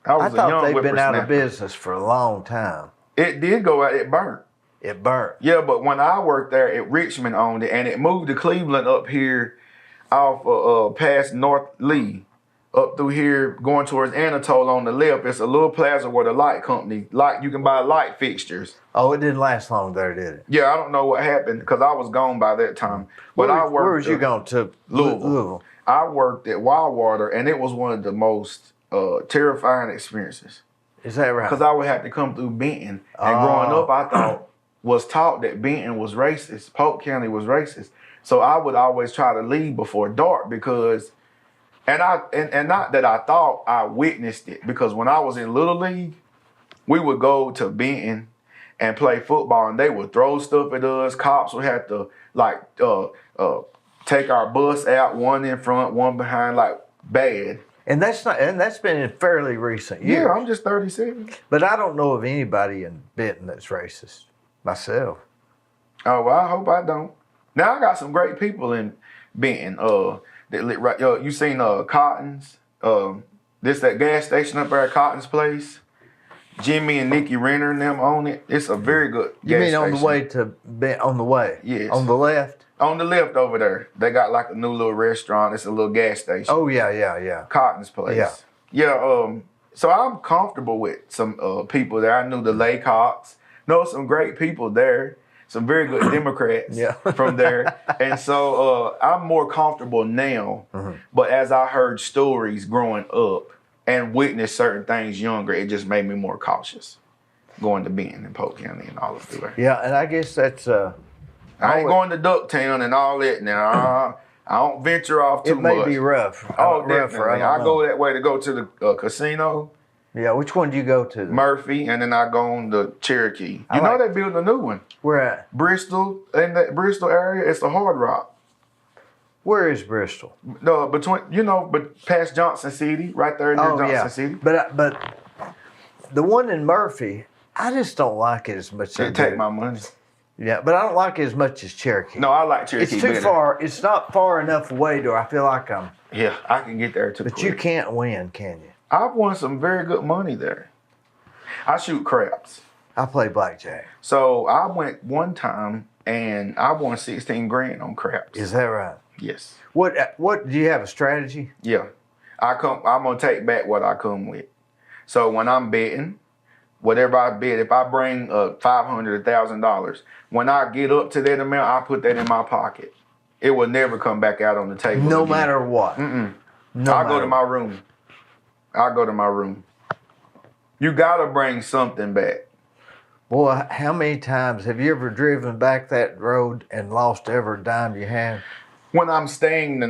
I thought young they'd been out of whippersnapper. business for a long time. It did go out. It burnt. It burnt. Yeah, but when I worked there, Richmond owned it, and it moved to Cleveland up here, off past North Lee, up through here, going towards Anatole on the left. It's a little plaza where the light company, you can buy light fixtures. Oh, it didn't last long there, did it? Yeah, I don't know what happened because I was gone by that time. But I worked. Where was you going to? Louisville. I worked at Wildwater, and it was one of the most terrifying experiences. Is that right? Because I would have to come through Benton. And growing up, I was taught that Benton was racist. Polk County was racist. So I would always try to leave before dark because, and not that I thought, I witnessed it. Because when I was in Little League, we would go to Benton and play football, and they would throw stuff at us. Cops would have to take our bus out, one in front, one behind, bad. And that's been in fairly recent years. Yeah, I'm just 37. But I don't know of anybody in Benton that's racist myself. Oh, well, I hope I don't. Now, I got some great people in Benton. You seen Cotton's? That gas station up there at Cotton's place? Jimmy and Nikki Renner and them own it. It's a very good gas station. You mean on the way to Benton? On the way? Yes. On the left? On the left over there. They got a new little restaurant. It's a little gas station. Oh, yeah. Cotton's place. Yeah. So I'm comfortable with some people there. I knew the Laycocks. Know some great people there. Some very good Democrats from there. And so I'm more comfortable now. Mm-hmm. But as I heard stories growing up and witnessed certain things younger, it just made me more cautious going to Benton and Polk County and all of that. Yeah, and I guess that's... I ain't going to Ducktown and all that now. I don't venture off too much. It may be rough. Definitely. I go that way to go to the casino. Yeah, which one do you go to? Murphy, and then I go on the Cherokee. You know they're building a new one. Where at? Bristol, in that Bristol area, it's the Hard Rock. Where is Bristol? No, but past Johnson City, right there near Johnson City. But the one in Murphy, I just don't like it as much. They take my money. Yeah, but I don't like it as much as Cherokee. No, I like Cherokee. It's too far. It's not far enough away to I feel like I'm. Yeah, I can get there too. But you can't win, can you? I've won some very good money there. I shoot craps. I play blackjack. So I went one time and I won $16,000 on craps. Is that right? Yes. What do you have a strategy? Yeah. I'm gonna take back what I come with. So when I'm betting, whatever I bet. If I bring $500, $1,000, when I get up to that amount, I put that in my pocket. It will never come back out on the table. No again. matter what. I'll go to my room. I'll go to my room. You gotta bring something back. Boy, how many times have you ever driven back that road and lost every dime you had? When I'm staying,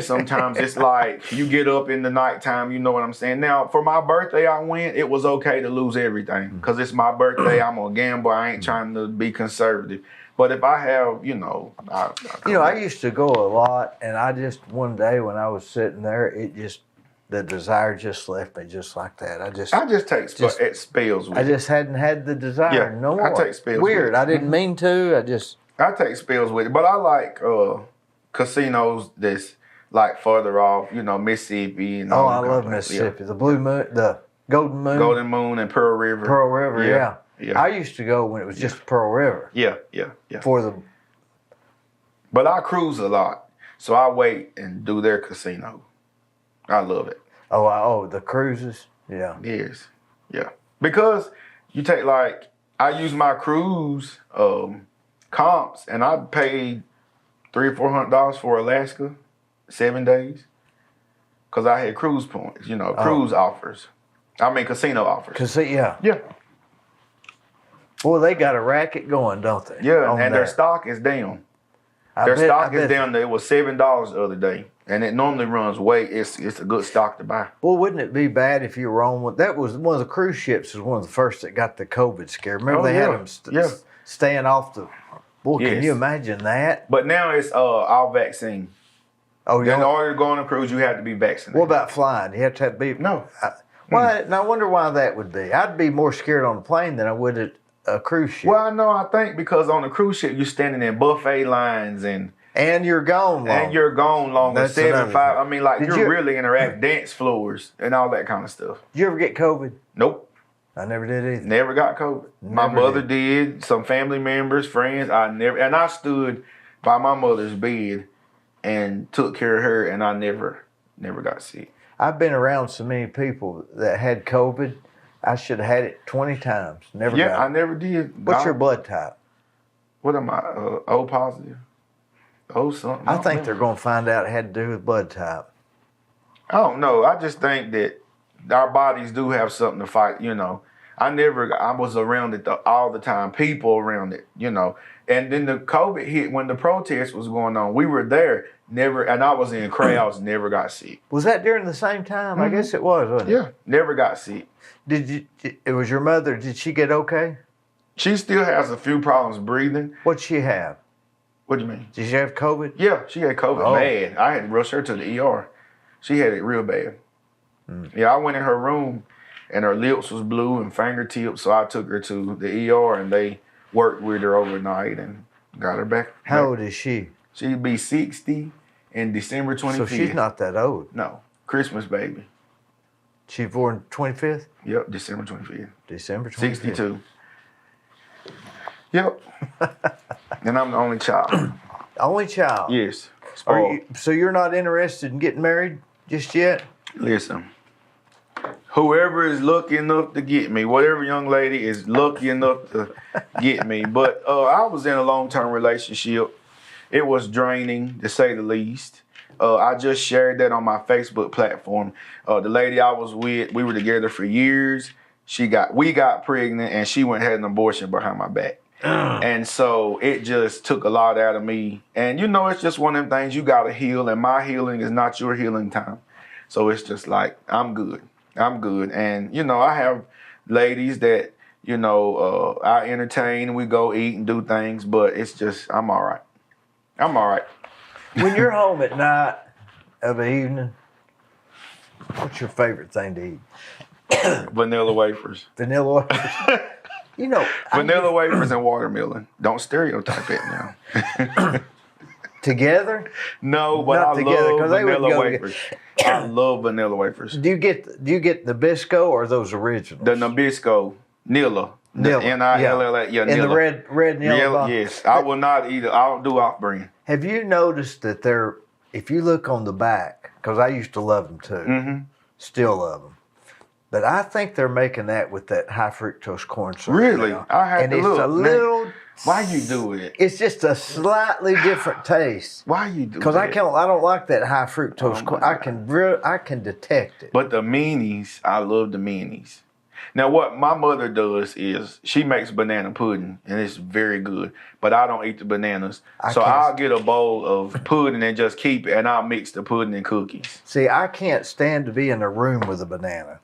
sometimes it's like you get up in the nighttime. You know what I'm saying. Now, for my birthday, I went. It was okay to lose everything because it's my birthday. I'm gonna gamble. I ain't trying to be conservative. But if I have, I used to go a lot, and I just one day when I was sitting there, the desire just left me just like that. I just take spells with it. I just hadn't had the desire no more. I take spells. Weird. With it. I didn't mean to. I take spells with it, but I like casinos that's like further off, Mississippi and all. I love Mississippi. Yeah. The Blue Moon, the Golden Moon. Golden Moon and Pearl River. Pearl River, yeah. Yeah. I used to go when it was just Pearl River. Yeah. But I cruise a lot, so I wait and do their casino. I love it. Oh, the cruises? Yeah. Yes. Yeah. Because you take I use my cruise comps, and I paid $300 or $400 for Alaska, 7 days, because I had cruise points, cruise offers. I mean, casino offers. Yeah. Yeah. Boy, they got a racket going, don't they? Yeah, and their stock is down. Their stock is down. It was $7 the other day, and it normally runs way. It's a good stock to buy. Well, wouldn't it be bad if you were on one? That was one of the cruise ships. Was one of the first that got the COVID scare. Remember they had them staying off the. Boy, can you imagine that? But now it's all vaccine. Oh, yeah. In order to go on a cruise, you have to be vaccinated. What about flying? You have to be. No. Why? Now I wonder why that would be. I'd be more scared on a plane than I would at a cruise ship. Well, no, I think because on a cruise ship you're standing in buffet lines and you're gone long. And you're gone longer. That's 7, 5. I mean, you really interact, dance floors and all that kind of stuff. Did you ever get COVID? Nope. I never did either. Never got COVID. My mother did. Some family members, friends. I stood by my mother's bed and took care of her, and I never got sick. I've been around so many people that had COVID. I should have had it 20 times. Never got it. I never did. What's your blood type? What am I? O positive? O something? I think they're going to find out it had to do with blood type. I don't know. I just think that our bodies do have something to fight, I was around it all the time, people around it, And then the COVID hit when the protest was going on. We were there, and I was in crowds, never got sick. Was that during the same time? Mm-hmm. I guess it was, wasn't it? Yeah, never got sick. It was your mother, did she get okay? She still has a few problems breathing. What'd she have? What do you mean? Did she have COVID? Yeah, she had COVID bad. I had to rush her to the ER. She had it real bad. Yeah, I went in her room and her lips was blue and fingertips, so I took her to the ER and they worked with her overnight and got her back. How old is she? She'd be 60 in December 25th. So she's not that old. No, Christmas baby. She born 25th? Yep, December 25th. December 25th. 62. Yep. And I'm the only child. Only child? Yes. So you're not interested in getting married just yet? Listen, whoever is lucky enough to get me, whatever young lady is lucky enough to get me. But I was in a long-term relationship. It was draining, to say the least. I just shared that on my Facebook platform. The lady I was with, we were together for years. We got pregnant, and she went and had an abortion behind my back. And so it just took a lot out of me. And it's just one of them things you got to heal, and my healing is not your healing time. So it's just like, I'm good. And, I have ladies that, I entertain and we go eat and do things, but it's just, I'm all right. When you're home at night of an evening, what's your favorite thing to eat? Vanilla wafers. Vanilla wafers? Vanilla wafers and watermelon. Don't stereotype it now. Together? No, but I love vanilla wafers. I love vanilla wafers. Do you get the Nabisco or those originals? The Nabisco, Nilla. Nilla. Yeah, and Nilla. the red Nilla. Yes, I will not eat it. I don't do off-brand. Have you noticed that if you look on the back, because I used to love them too, still love them. But I think they're making that with that high fructose corn syrup. Really? now. I had and to it's look. a man. little. Why you do it? It's just a slightly different taste. Why you do Because that? I don't like that high fructose Oh, corn. my I can detect it. But the meanies, I love the meanies. Now, what my mother does is she makes banana pudding, and it's very good. But I don't eat the bananas. So I'll get a bowl of pudding and just keep it, and I'll mix the pudding and cookies. See, I can't stand to be in a room with a banana.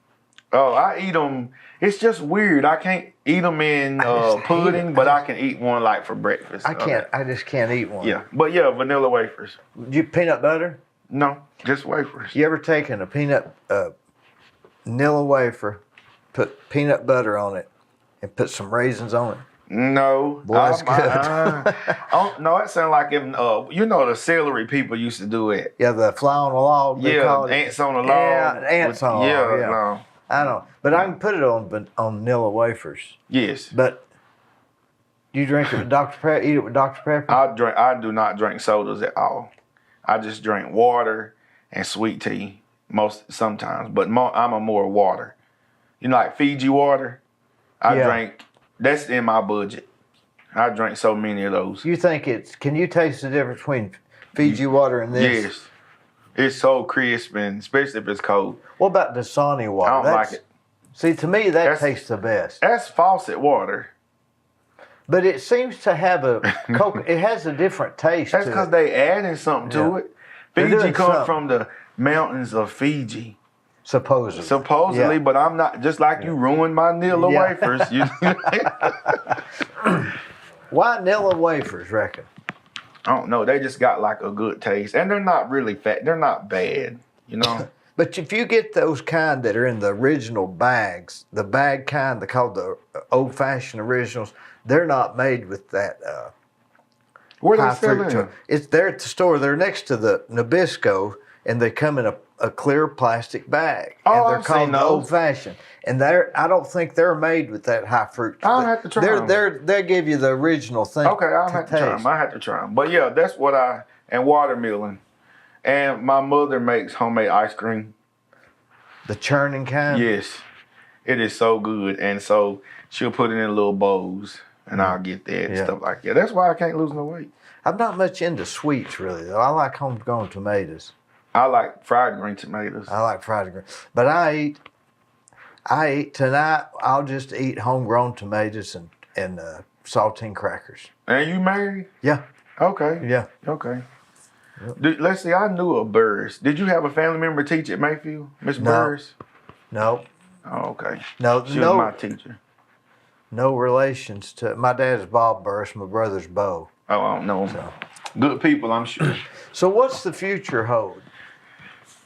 Oh, I eat them. It's just weird. I can't eat them in pudding, but I can eat one like for breakfast. I can't. I just can't eat one. Yeah, but yeah, vanilla wafers. You peanut butter? No, just wafers. You ever taken a peanut vanilla wafer, put peanut butter on it, and put some raisins on it? No. Boy, that's good. No, that sounds like if, the celery people used to do it. Yeah, the fly on the log. They call it. Ants on the log. Yeah, ants on the log. Yeah. No. I don't. But I can put it on vanilla wafers. Yes. But you drink it with Dr. Pepper? Eat it with Dr. Pepper? I do not drink sodas at all. I just drink water and sweet tea sometimes, but I'm a more water. You know, like Fiji water. I drink. That's in my budget. I drink so many of those. You think can you taste the difference between Fiji water and this? Yes. It's so crisp, and especially if it's cold. What about Dasani water? I don't like it. See, to me, that tastes the best. That's faucet water. But it seems to have it has a different taste. That's because they adding something to it. Fiji comes from the mountains of Fiji. Supposedly. Yeah. But I'm not, just like you ruined my Nilla wafers. Why Nilla wafers, reckon? I don't know. They just got like a good taste. And they're not really fat. They're not bad, you know? But if you get those kind that are in the original bags, the bag kind, they're called the old-fashioned originals, they're not made with that Where high they selling fructose. It's there at the store. They're next to the Nabisco, and they come in a clear plastic bag. Oh, and they're I've called seen the those. old-fashioned. And I don't think they're made with that high fructose. I'll have to try them. They give you the original thing. Okay, I'll have to try them. I have to try them. But yeah, that's what and watermelon. And my mother makes homemade ice cream. The churning kind? Yes. It is so good. And so she'll put it in little bowls, and I'll get that and stuff like that. That's why I can't lose no weight. I'm not much into sweets, really, though. I like homegrown tomatoes. I like fried green tomatoes. I like fried green. But I eat tonight, I'll just eat homegrown tomatoes and saltine crackers. And you married? Yeah. Okay. Yeah. Okay. Yep. Let's see, I knew a Burris. Did you have a family member teach at Mayfield? Miss Burris? No. Oh, okay. No. She was my teacher. No relations to, my dad's Bob Burris, my brother's Bo. Oh, I don't know them. So. Good people, I'm sure. So what's the future hold?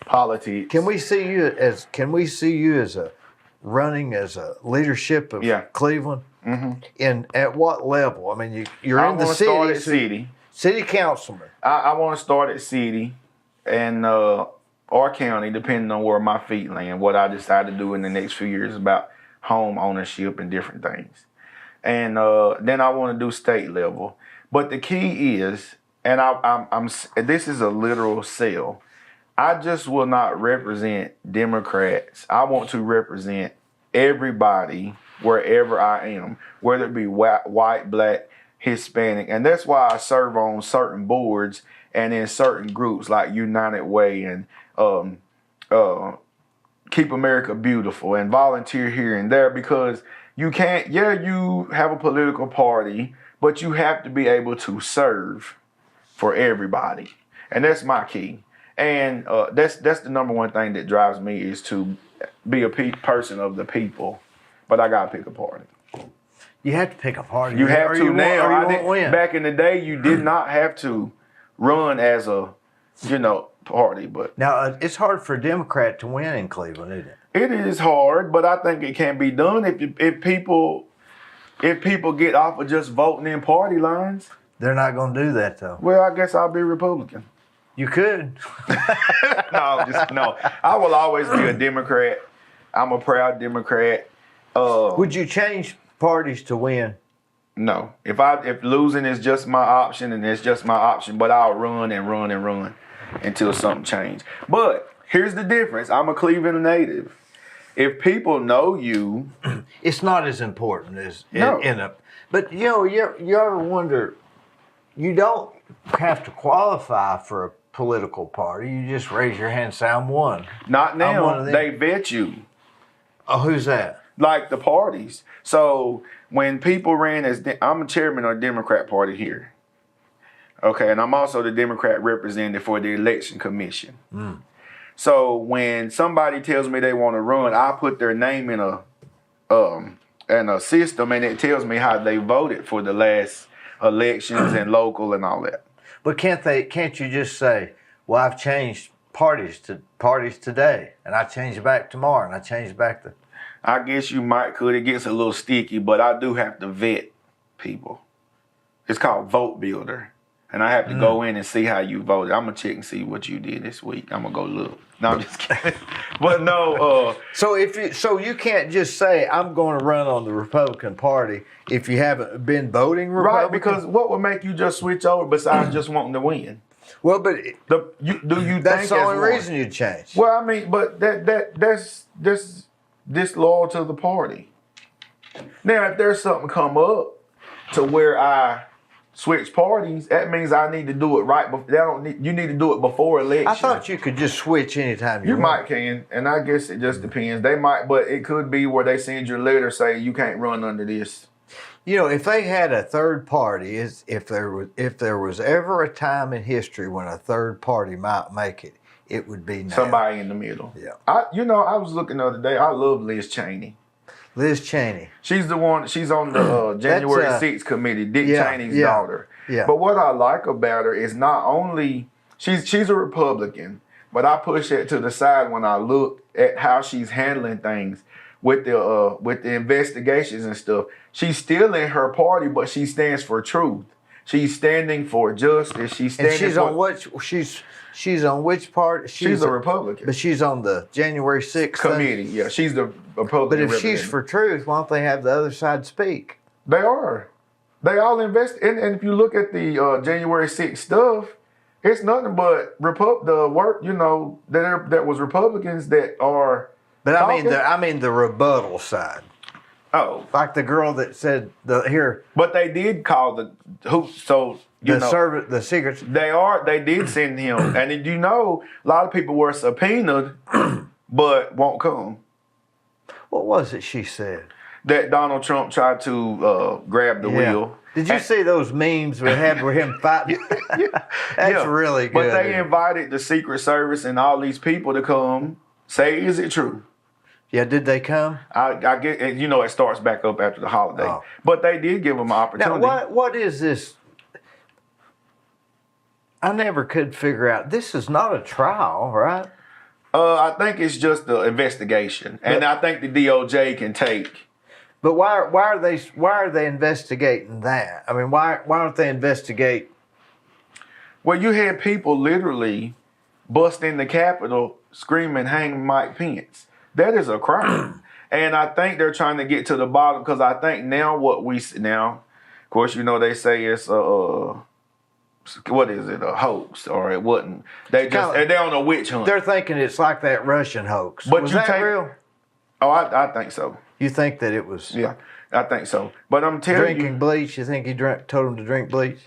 Politics. Can we see you as running as a leadership of Cleveland? Mm-hmm. At what level? I mean, you're in the city. I want to start at city. City councilman. I want to start at city and or county, depending on where my feet land. What I decide to do in the next few years about home ownership and different things. And then I want to do state level. But the key is, and I'm this is a literal sell. I just will not represent Democrats. I want to represent everybody wherever I am, whether it be white, black, Hispanic. And that's why I serve on certain boards and in certain groups like United Way and Keep America Beautiful and volunteer here and there, because you can't, you have a political party, but you have to be able to serve for everybody. And that's my key. And that's the number one thing that drives me, is to be a person of the people. But I got to pick a party. You have to pick a party. You have to now. Win. Back in the day, you did not have to run as a, party. But now it's hard for a Democrat to win in Cleveland, isn't it? It is hard, but I think it can be done if people get off of just voting in party lines. They're not going to do that, though. Well, I guess I'll be Republican. You could. No. I will always be a Democrat. I'm a proud Democrat. Would you change parties to win? No. If losing is just my option, and it's just my option, but I'll run and run and run until something changes. But here's the difference. I'm a Cleveland native. if people know you, it's not as important as No. in a. But you ever wonder? You don't have to qualify for a political party. You just raise your hand and say, "I'm one." not I'm one now, of them. they vet you. Oh, who's that? Like the parties. So when people ran as, I'm a chairman of the Democrat Party here. Okay, and I'm also the Democrat representative for the election commission. So when somebody tells me they want to run, I put their name in a system, and it tells me how they voted for the last elections and local and all that. But can't you just say, "Well, I've changed parties today, and I changed back tomorrow, and I changed back the." I guess you might could. It gets a little sticky, but I do have to vet people. It's called Vote Builder. And I have to go in and see how you voted. I'm going to check and see what you did this week. I'm going to go look. No, I'm just kidding. But no. So you can't just say, "I'm going to run on the Republican Party" if you haven't been voting Republican? Right, because what would make you just switch over besides just wanting to win? Well, but Do you that's think the only as one? reason you change. Well, I mean, but that's disloyal to the party. Now, if there's something come up to where I switch parties, that means I need to do it right. You need to do it before election. I thought you could just switch anytime you You want. might can, and I guess it just depends. They might, but it could be where they send you a letter say you can't run under this. If they had a third party, if there was ever a time in history when a third party might make it, it would be now. Somebody in the middle. Yeah. I was looking the other day. I love Liz Cheney. Liz Cheney. She's the one. She's on the January 6th committee. Dick Cheney's daughter. Yeah. But what I like about her is not only she's a Republican, but I push it to the side when I look at how she's handling things with the investigations and stuff. She's still in her party, but she stands for truth. She's standing for justice. She's standing. And she's for, on what? She's on which part? She's a Republican. But she's on the January 6th committee. Yeah, she's the Republican. But if she's for truth, why don't they have the other side speak? They are. They all invest. And if you look at the January 6th stuff, it's nothing but the work. That was Republicans that are. But talking. I mean the rebuttal side. Oh, Like the girl that said here. but they did call the who. So The secrets. They did send him, and a lot of people were subpoenaed, but won't come. What was it she said? That Donald Trump tried to grab the wheel. Did you see those memes we had with him fighting? That's really good. But they invited the Secret Service and all these people to come. Say, is it true? Yeah, did they come? I get, it starts back up after the holiday. Oh. But they did give them an opportunity. Now, what is this? I never could figure out. This is not a trial, right? I think it's just the investigation, and I think the DOJ can take. But why are they investigating that? I mean, why don't they investigate? Well, you had people literally bust in the Capitol screaming, "Hang Mike Pence." That is a crime. And I think they're trying to get to the bottom, because I think now of course, they say it's what is it, a hoax, or it wasn't. They're on a witch hunt. They're thinking it's like that Russian hoax. But was you that take- real? Oh, I think so. You think that it was Yeah, I think so. But I'm telling drinking bleach? You think he told him to drink bleach?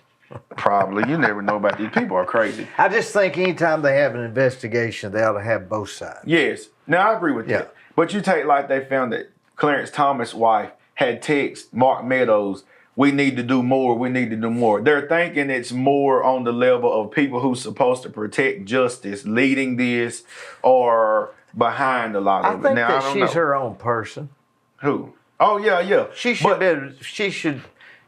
probably. You never know about these people are crazy. I just think anytime they have an investigation, they ought to have both sides. Yes. Now, I agree with Yeah. that. But you take, like, they found that Clarence Thomas' wife had text Mark Meadows, "We need to do more, we need to do more." They're thinking it's more on the level of people who's supposed to protect justice leading this or behind a lot I of it. think Now, that I don't she's know. her own person. Who? Oh, yeah. She should,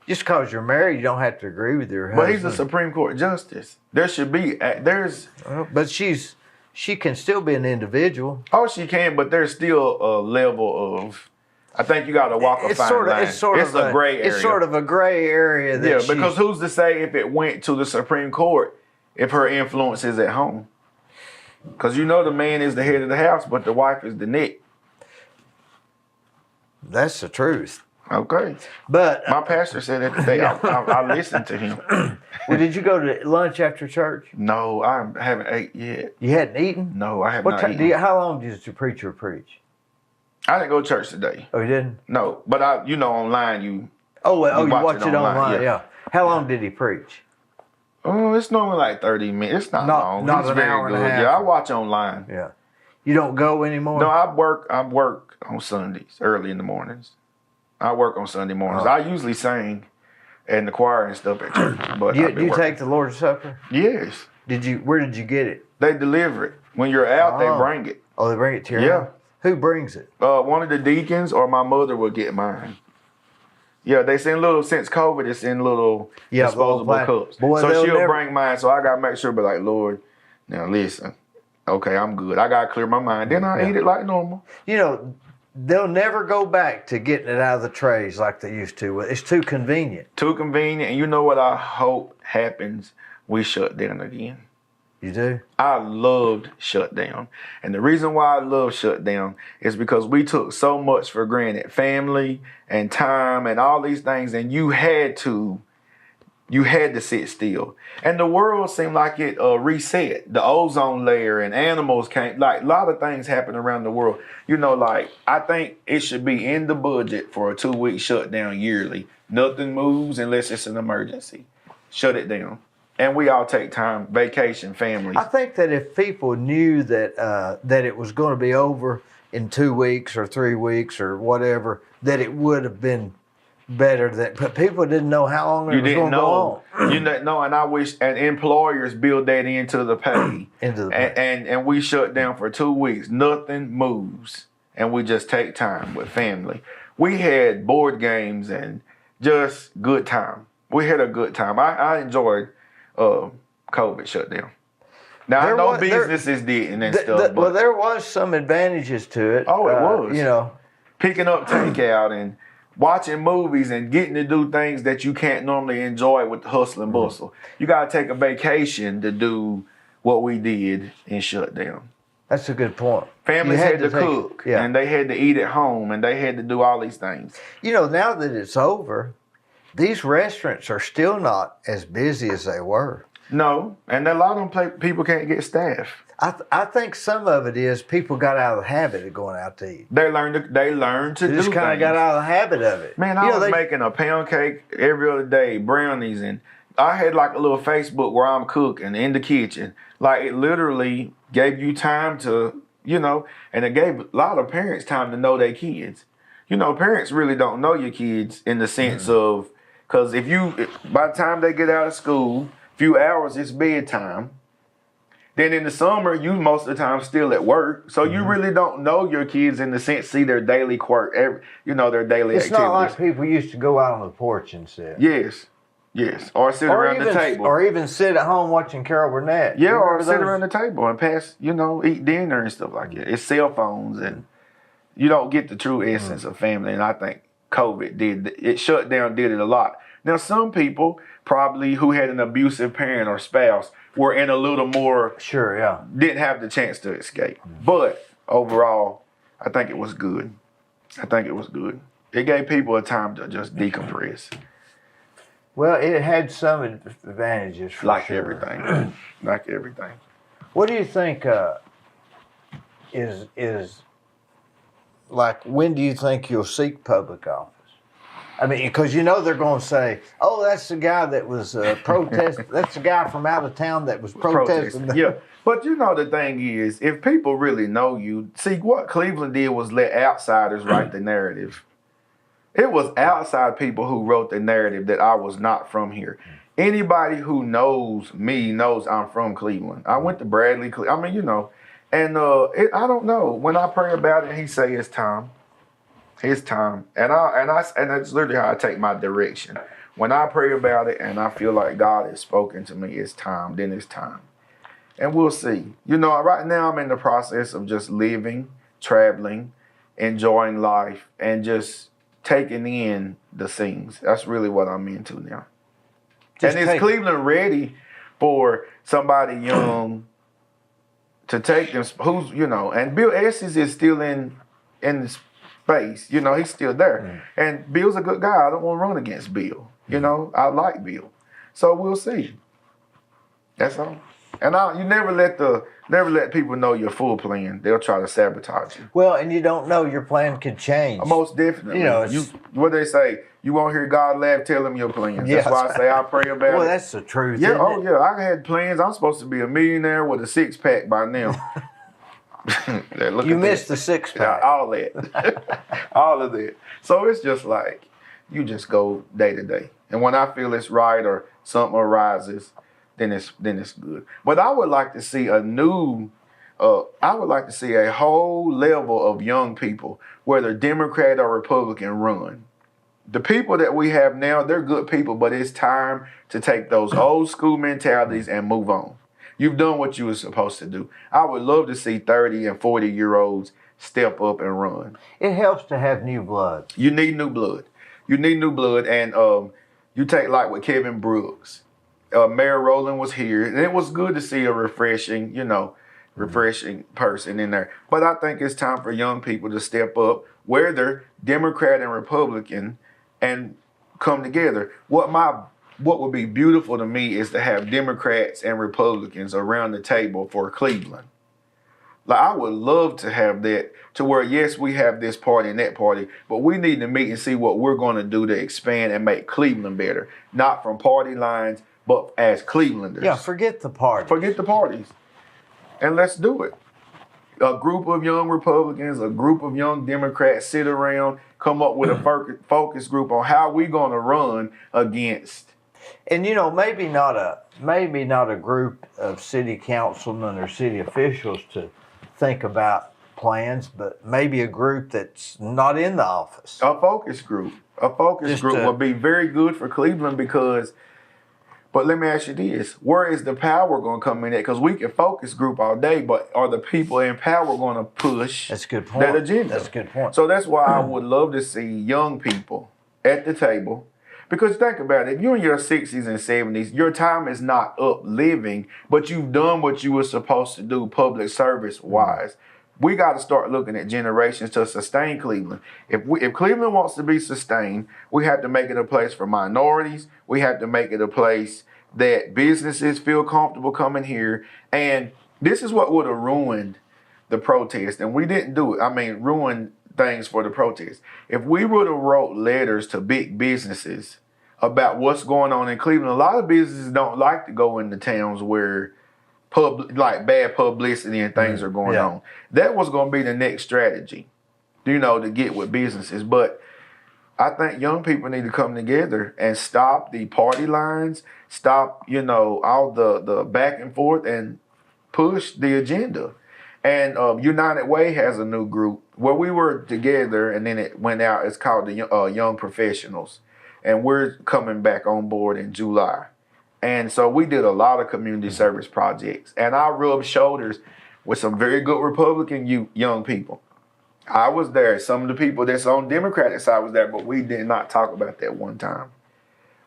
just because you're married, you don't have to agree with your husband. But he's a Supreme Court justice. There should be, But she can still be an individual. oh, she can, but there's still a level of, I think you got to walk a fine line. It's a gray area. It's sort of a gray area. That Yeah, because who's to say if it went to the Supreme Court, if her influence is at home? Because the man is the head of the house, but the wife is the neck. that's the truth. Okay. But My pastor said that today. I listened to him. well, did you go to lunch after church? No, I haven't ate yet. You hadn't eaten. No, I have What not time? eaten. How long does your preacher preach? I didn't go to church today. Oh, you didn't? No, but online you. You watch it online. Yeah. How long did he preach? Oh, it's normally like 30 minutes. It's not long. Not It's an very hour and a good. half. Yeah, I watch online. Yeah. You don't go anymore? No, I work on Sundays, early in the mornings. I work on Sunday mornings. I usually sing in the choir and stuff at church. But do you take the Lord's Supper? Yes. Where did you get it? They deliver it. When you're out, they bring it. Oh, they bring it to your Yeah. house? Who brings it? One of the deacons or my mother will get mine. Yeah, they send since COVID, it's in little disposable cups. Boy, so she'll bring mine. So I got to make sure, but like, Lord, now listen, okay, I'm good. I got to clear my mind. Then I eat it like normal. You know, they'll never go back to getting it out of the trays like they used to. It's too convenient. Too convenient. And you know what I hope happens? We shut down again. You do? I loved shutdown. And the reason why I love shutdown is because we took so much for granted. Family and time and all these things. And you had to sit still. And the world seemed like it reset. The ozone layer and animals came. Like a lot of things happen around the world. You know, like I think it should be in the budget for a 2-week shutdown yearly. Nothing moves unless it's an emergency. Shut it down. And we all take time, vacation, families. I think that if people knew that it was going to be over in 2 weeks or 3 weeks or whatever, that it would have been better. But people didn't know how long it was going to go on. You didn't know, and I wish and employers build that into the pay. And we shut down for 2 weeks. Nothing moves, and we just take time with family. We had board games and just good time. We had a good time. I enjoyed COVID shutdown. Now I know businesses didn't and stuff. Well, there was some advantages to it. Oh, it was. You know, picking up takeout and watching movies and getting to do things that you can't normally enjoy with the hustle and bustle. You got to take a vacation to do what we did in shutdown. That's a good point. Families had to cook, and they had to eat at home, and they had to do all these things. You know, now that it's over, these restaurants are still not as busy as they were. No, and a lot of them people can't get staff. I think some of it is people got out of the habit of going out to eat. They learned to They do just kind of got out of the habit of it. Man, I was making a pound cake every other day, brownies, and I had like a little Facebook where I'm cooking in the kitchen. Like it literally gave you time to, and it gave a lot of parents time to know their kids. You know, parents really don't know your kids in the sense of, because by the time they get out of school, few hours it's bedtime. Then in the summer, you most of the time still at work. So you really don't know your kids in the sense, see their daily quirk, their daily activities. It's not like people used to go out on the porch and sit. Yes. Or sit around the table. Or even sit at home watching Carol Burnett. Yeah, or sit around the table and eat dinner and stuff like that. It's cell phones and you don't get the true essence of family. And I think COVID it shut down, did it a lot. Now, some people probably who had an abusive parent or spouse were in a little more, didn't have the chance to escape. But overall, I think it was good. It gave people a time to just decompress. Well, it had some advantages for like sure. everything. Like everything. What do you think is like, when do you think you'll seek public office? I mean, because they're going to say, "Oh, that's the guy that was protesting. That's the guy from out of town that was protesting." Yeah, but the thing is, if people really know you, see what Cleveland did was let outsiders write the narrative. It was outside people who wrote the narrative that I was not from here. Anybody who knows me knows I'm from Cleveland. I went to Bradley. I mean, and I don't know. When I pray about it, he say it's time. His time, and that's literally how I take my direction. When I pray about it and I feel like God has spoken to me, it's time. Then it's time, and we'll see. Right now I'm in the process of just living, traveling, enjoying life, and just taking in the scenes. That's really what I'm into now. Is Cleveland ready for somebody young to take them? Who's and Bill Estes is still in the space. He's still there. And Bill's a good guy. I don't want to run against Bill. I like Bill. So we'll see. That's all. And you never let people know your full plan. They'll try to sabotage you. Well, and you don't know your plan could change. Most definitely. You know, what they say, you won't hear God laugh, tell him your plans. Yes. That's why I say I pray about it. Well, that's the truth. Yeah, isn't it? yeah. I had plans. I'm supposed to be a millionaire with a 6-pack by now. You missed the 6-pack. Yeah, all that. All of that. So it's just like, you just go day to day. And when I feel it's right or something arises, then it's good. But I would like to see a whole level of young people, whether Democrat or Republican, run. The people that we have now, they're good people, but it's time to take those old school mentalities and move on. You've done what you were supposed to do. I would love to see 30 and 40-year-olds step up and run. It helps to have new blood. You need new blood. And you take like with Kevin Brooks. Mayor Rowland was here, and it was good to see a refreshing person in there. But I think it's time for young people to step up, whether Democrat and Republican, and come together. What would be beautiful to me is to have Democrats and Republicans around the table for Cleveland. Like, I would love to have that, to where, yes, we have this party and that party, but we need to meet and see what we're going to do to expand and make Cleveland better. Not from party lines, but as Clevelanders. Yeah, forget the party. Forget the parties. And let's do it. A group of young Republicans, a group of young Democrats sit around, come up with a focus group on how we're going to run against. And maybe not a group of city councilmen or city officials to think about plans, but maybe a group that's not in the office. A focus group. Would be very good for Cleveland because. But let me ask you this: where is the power going to come in at? Because we can focus group all day, but are the people in power going to push that's a good point. that agenda? That's a good point. So that's why I would love to see young people at the table. Because think about it, if you're in your 60s and 70s, your time is not up living, but you've done what you were supposed to do public service wise. We got to start looking at generations to sustain Cleveland. If Cleveland wants to be sustained, we have to make it a place for minorities. We have to make it a place that businesses feel comfortable coming here. And this is what would have ruined the protest. And we didn't do it. Ruined things for the protest. If we would have wrote letters to big businesses about what's going on in Cleveland, a lot of businesses don't like to go into towns where bad publicity and things are going on. That was going to be the next strategy, to get with businesses. But I think young people need to come together and stop the party lines, stop, all the back and forth, and push the agenda. And United Way has a new group where we were together, and then it went out. It's called the Young Professionals, and we're coming back on board in July. And so we did a lot of community service projects, and I rubbed shoulders with some very good Republican young people. I was there. Some of the people that's on Democratic side was there, but we did not talk about that one time.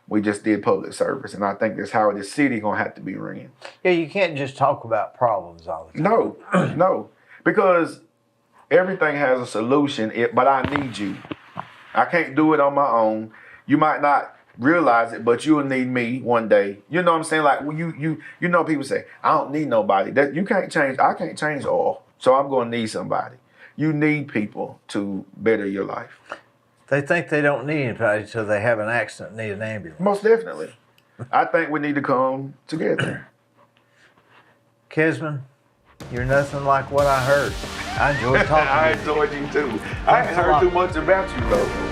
We just did public service, and I think that's how the city gonna have to be ran. Yeah, you can't just talk about problems all the No, time. no, because everything has a solution. But I need you. I can't do it on my own. You might not realize it, but you'll need me one day. You know what I'm saying? Like people say, I don't need nobody. That you can't change. I can't change all, so I'm gonna need somebody. You need people to better your life. They think they don't need anybody until they have an accident and need an ambulance. Most definitely. I think we need to come together. Kezmond, you're nothing like what I heard. I enjoyed talking to you. I enjoyed you too. I ain't heard too much about you though.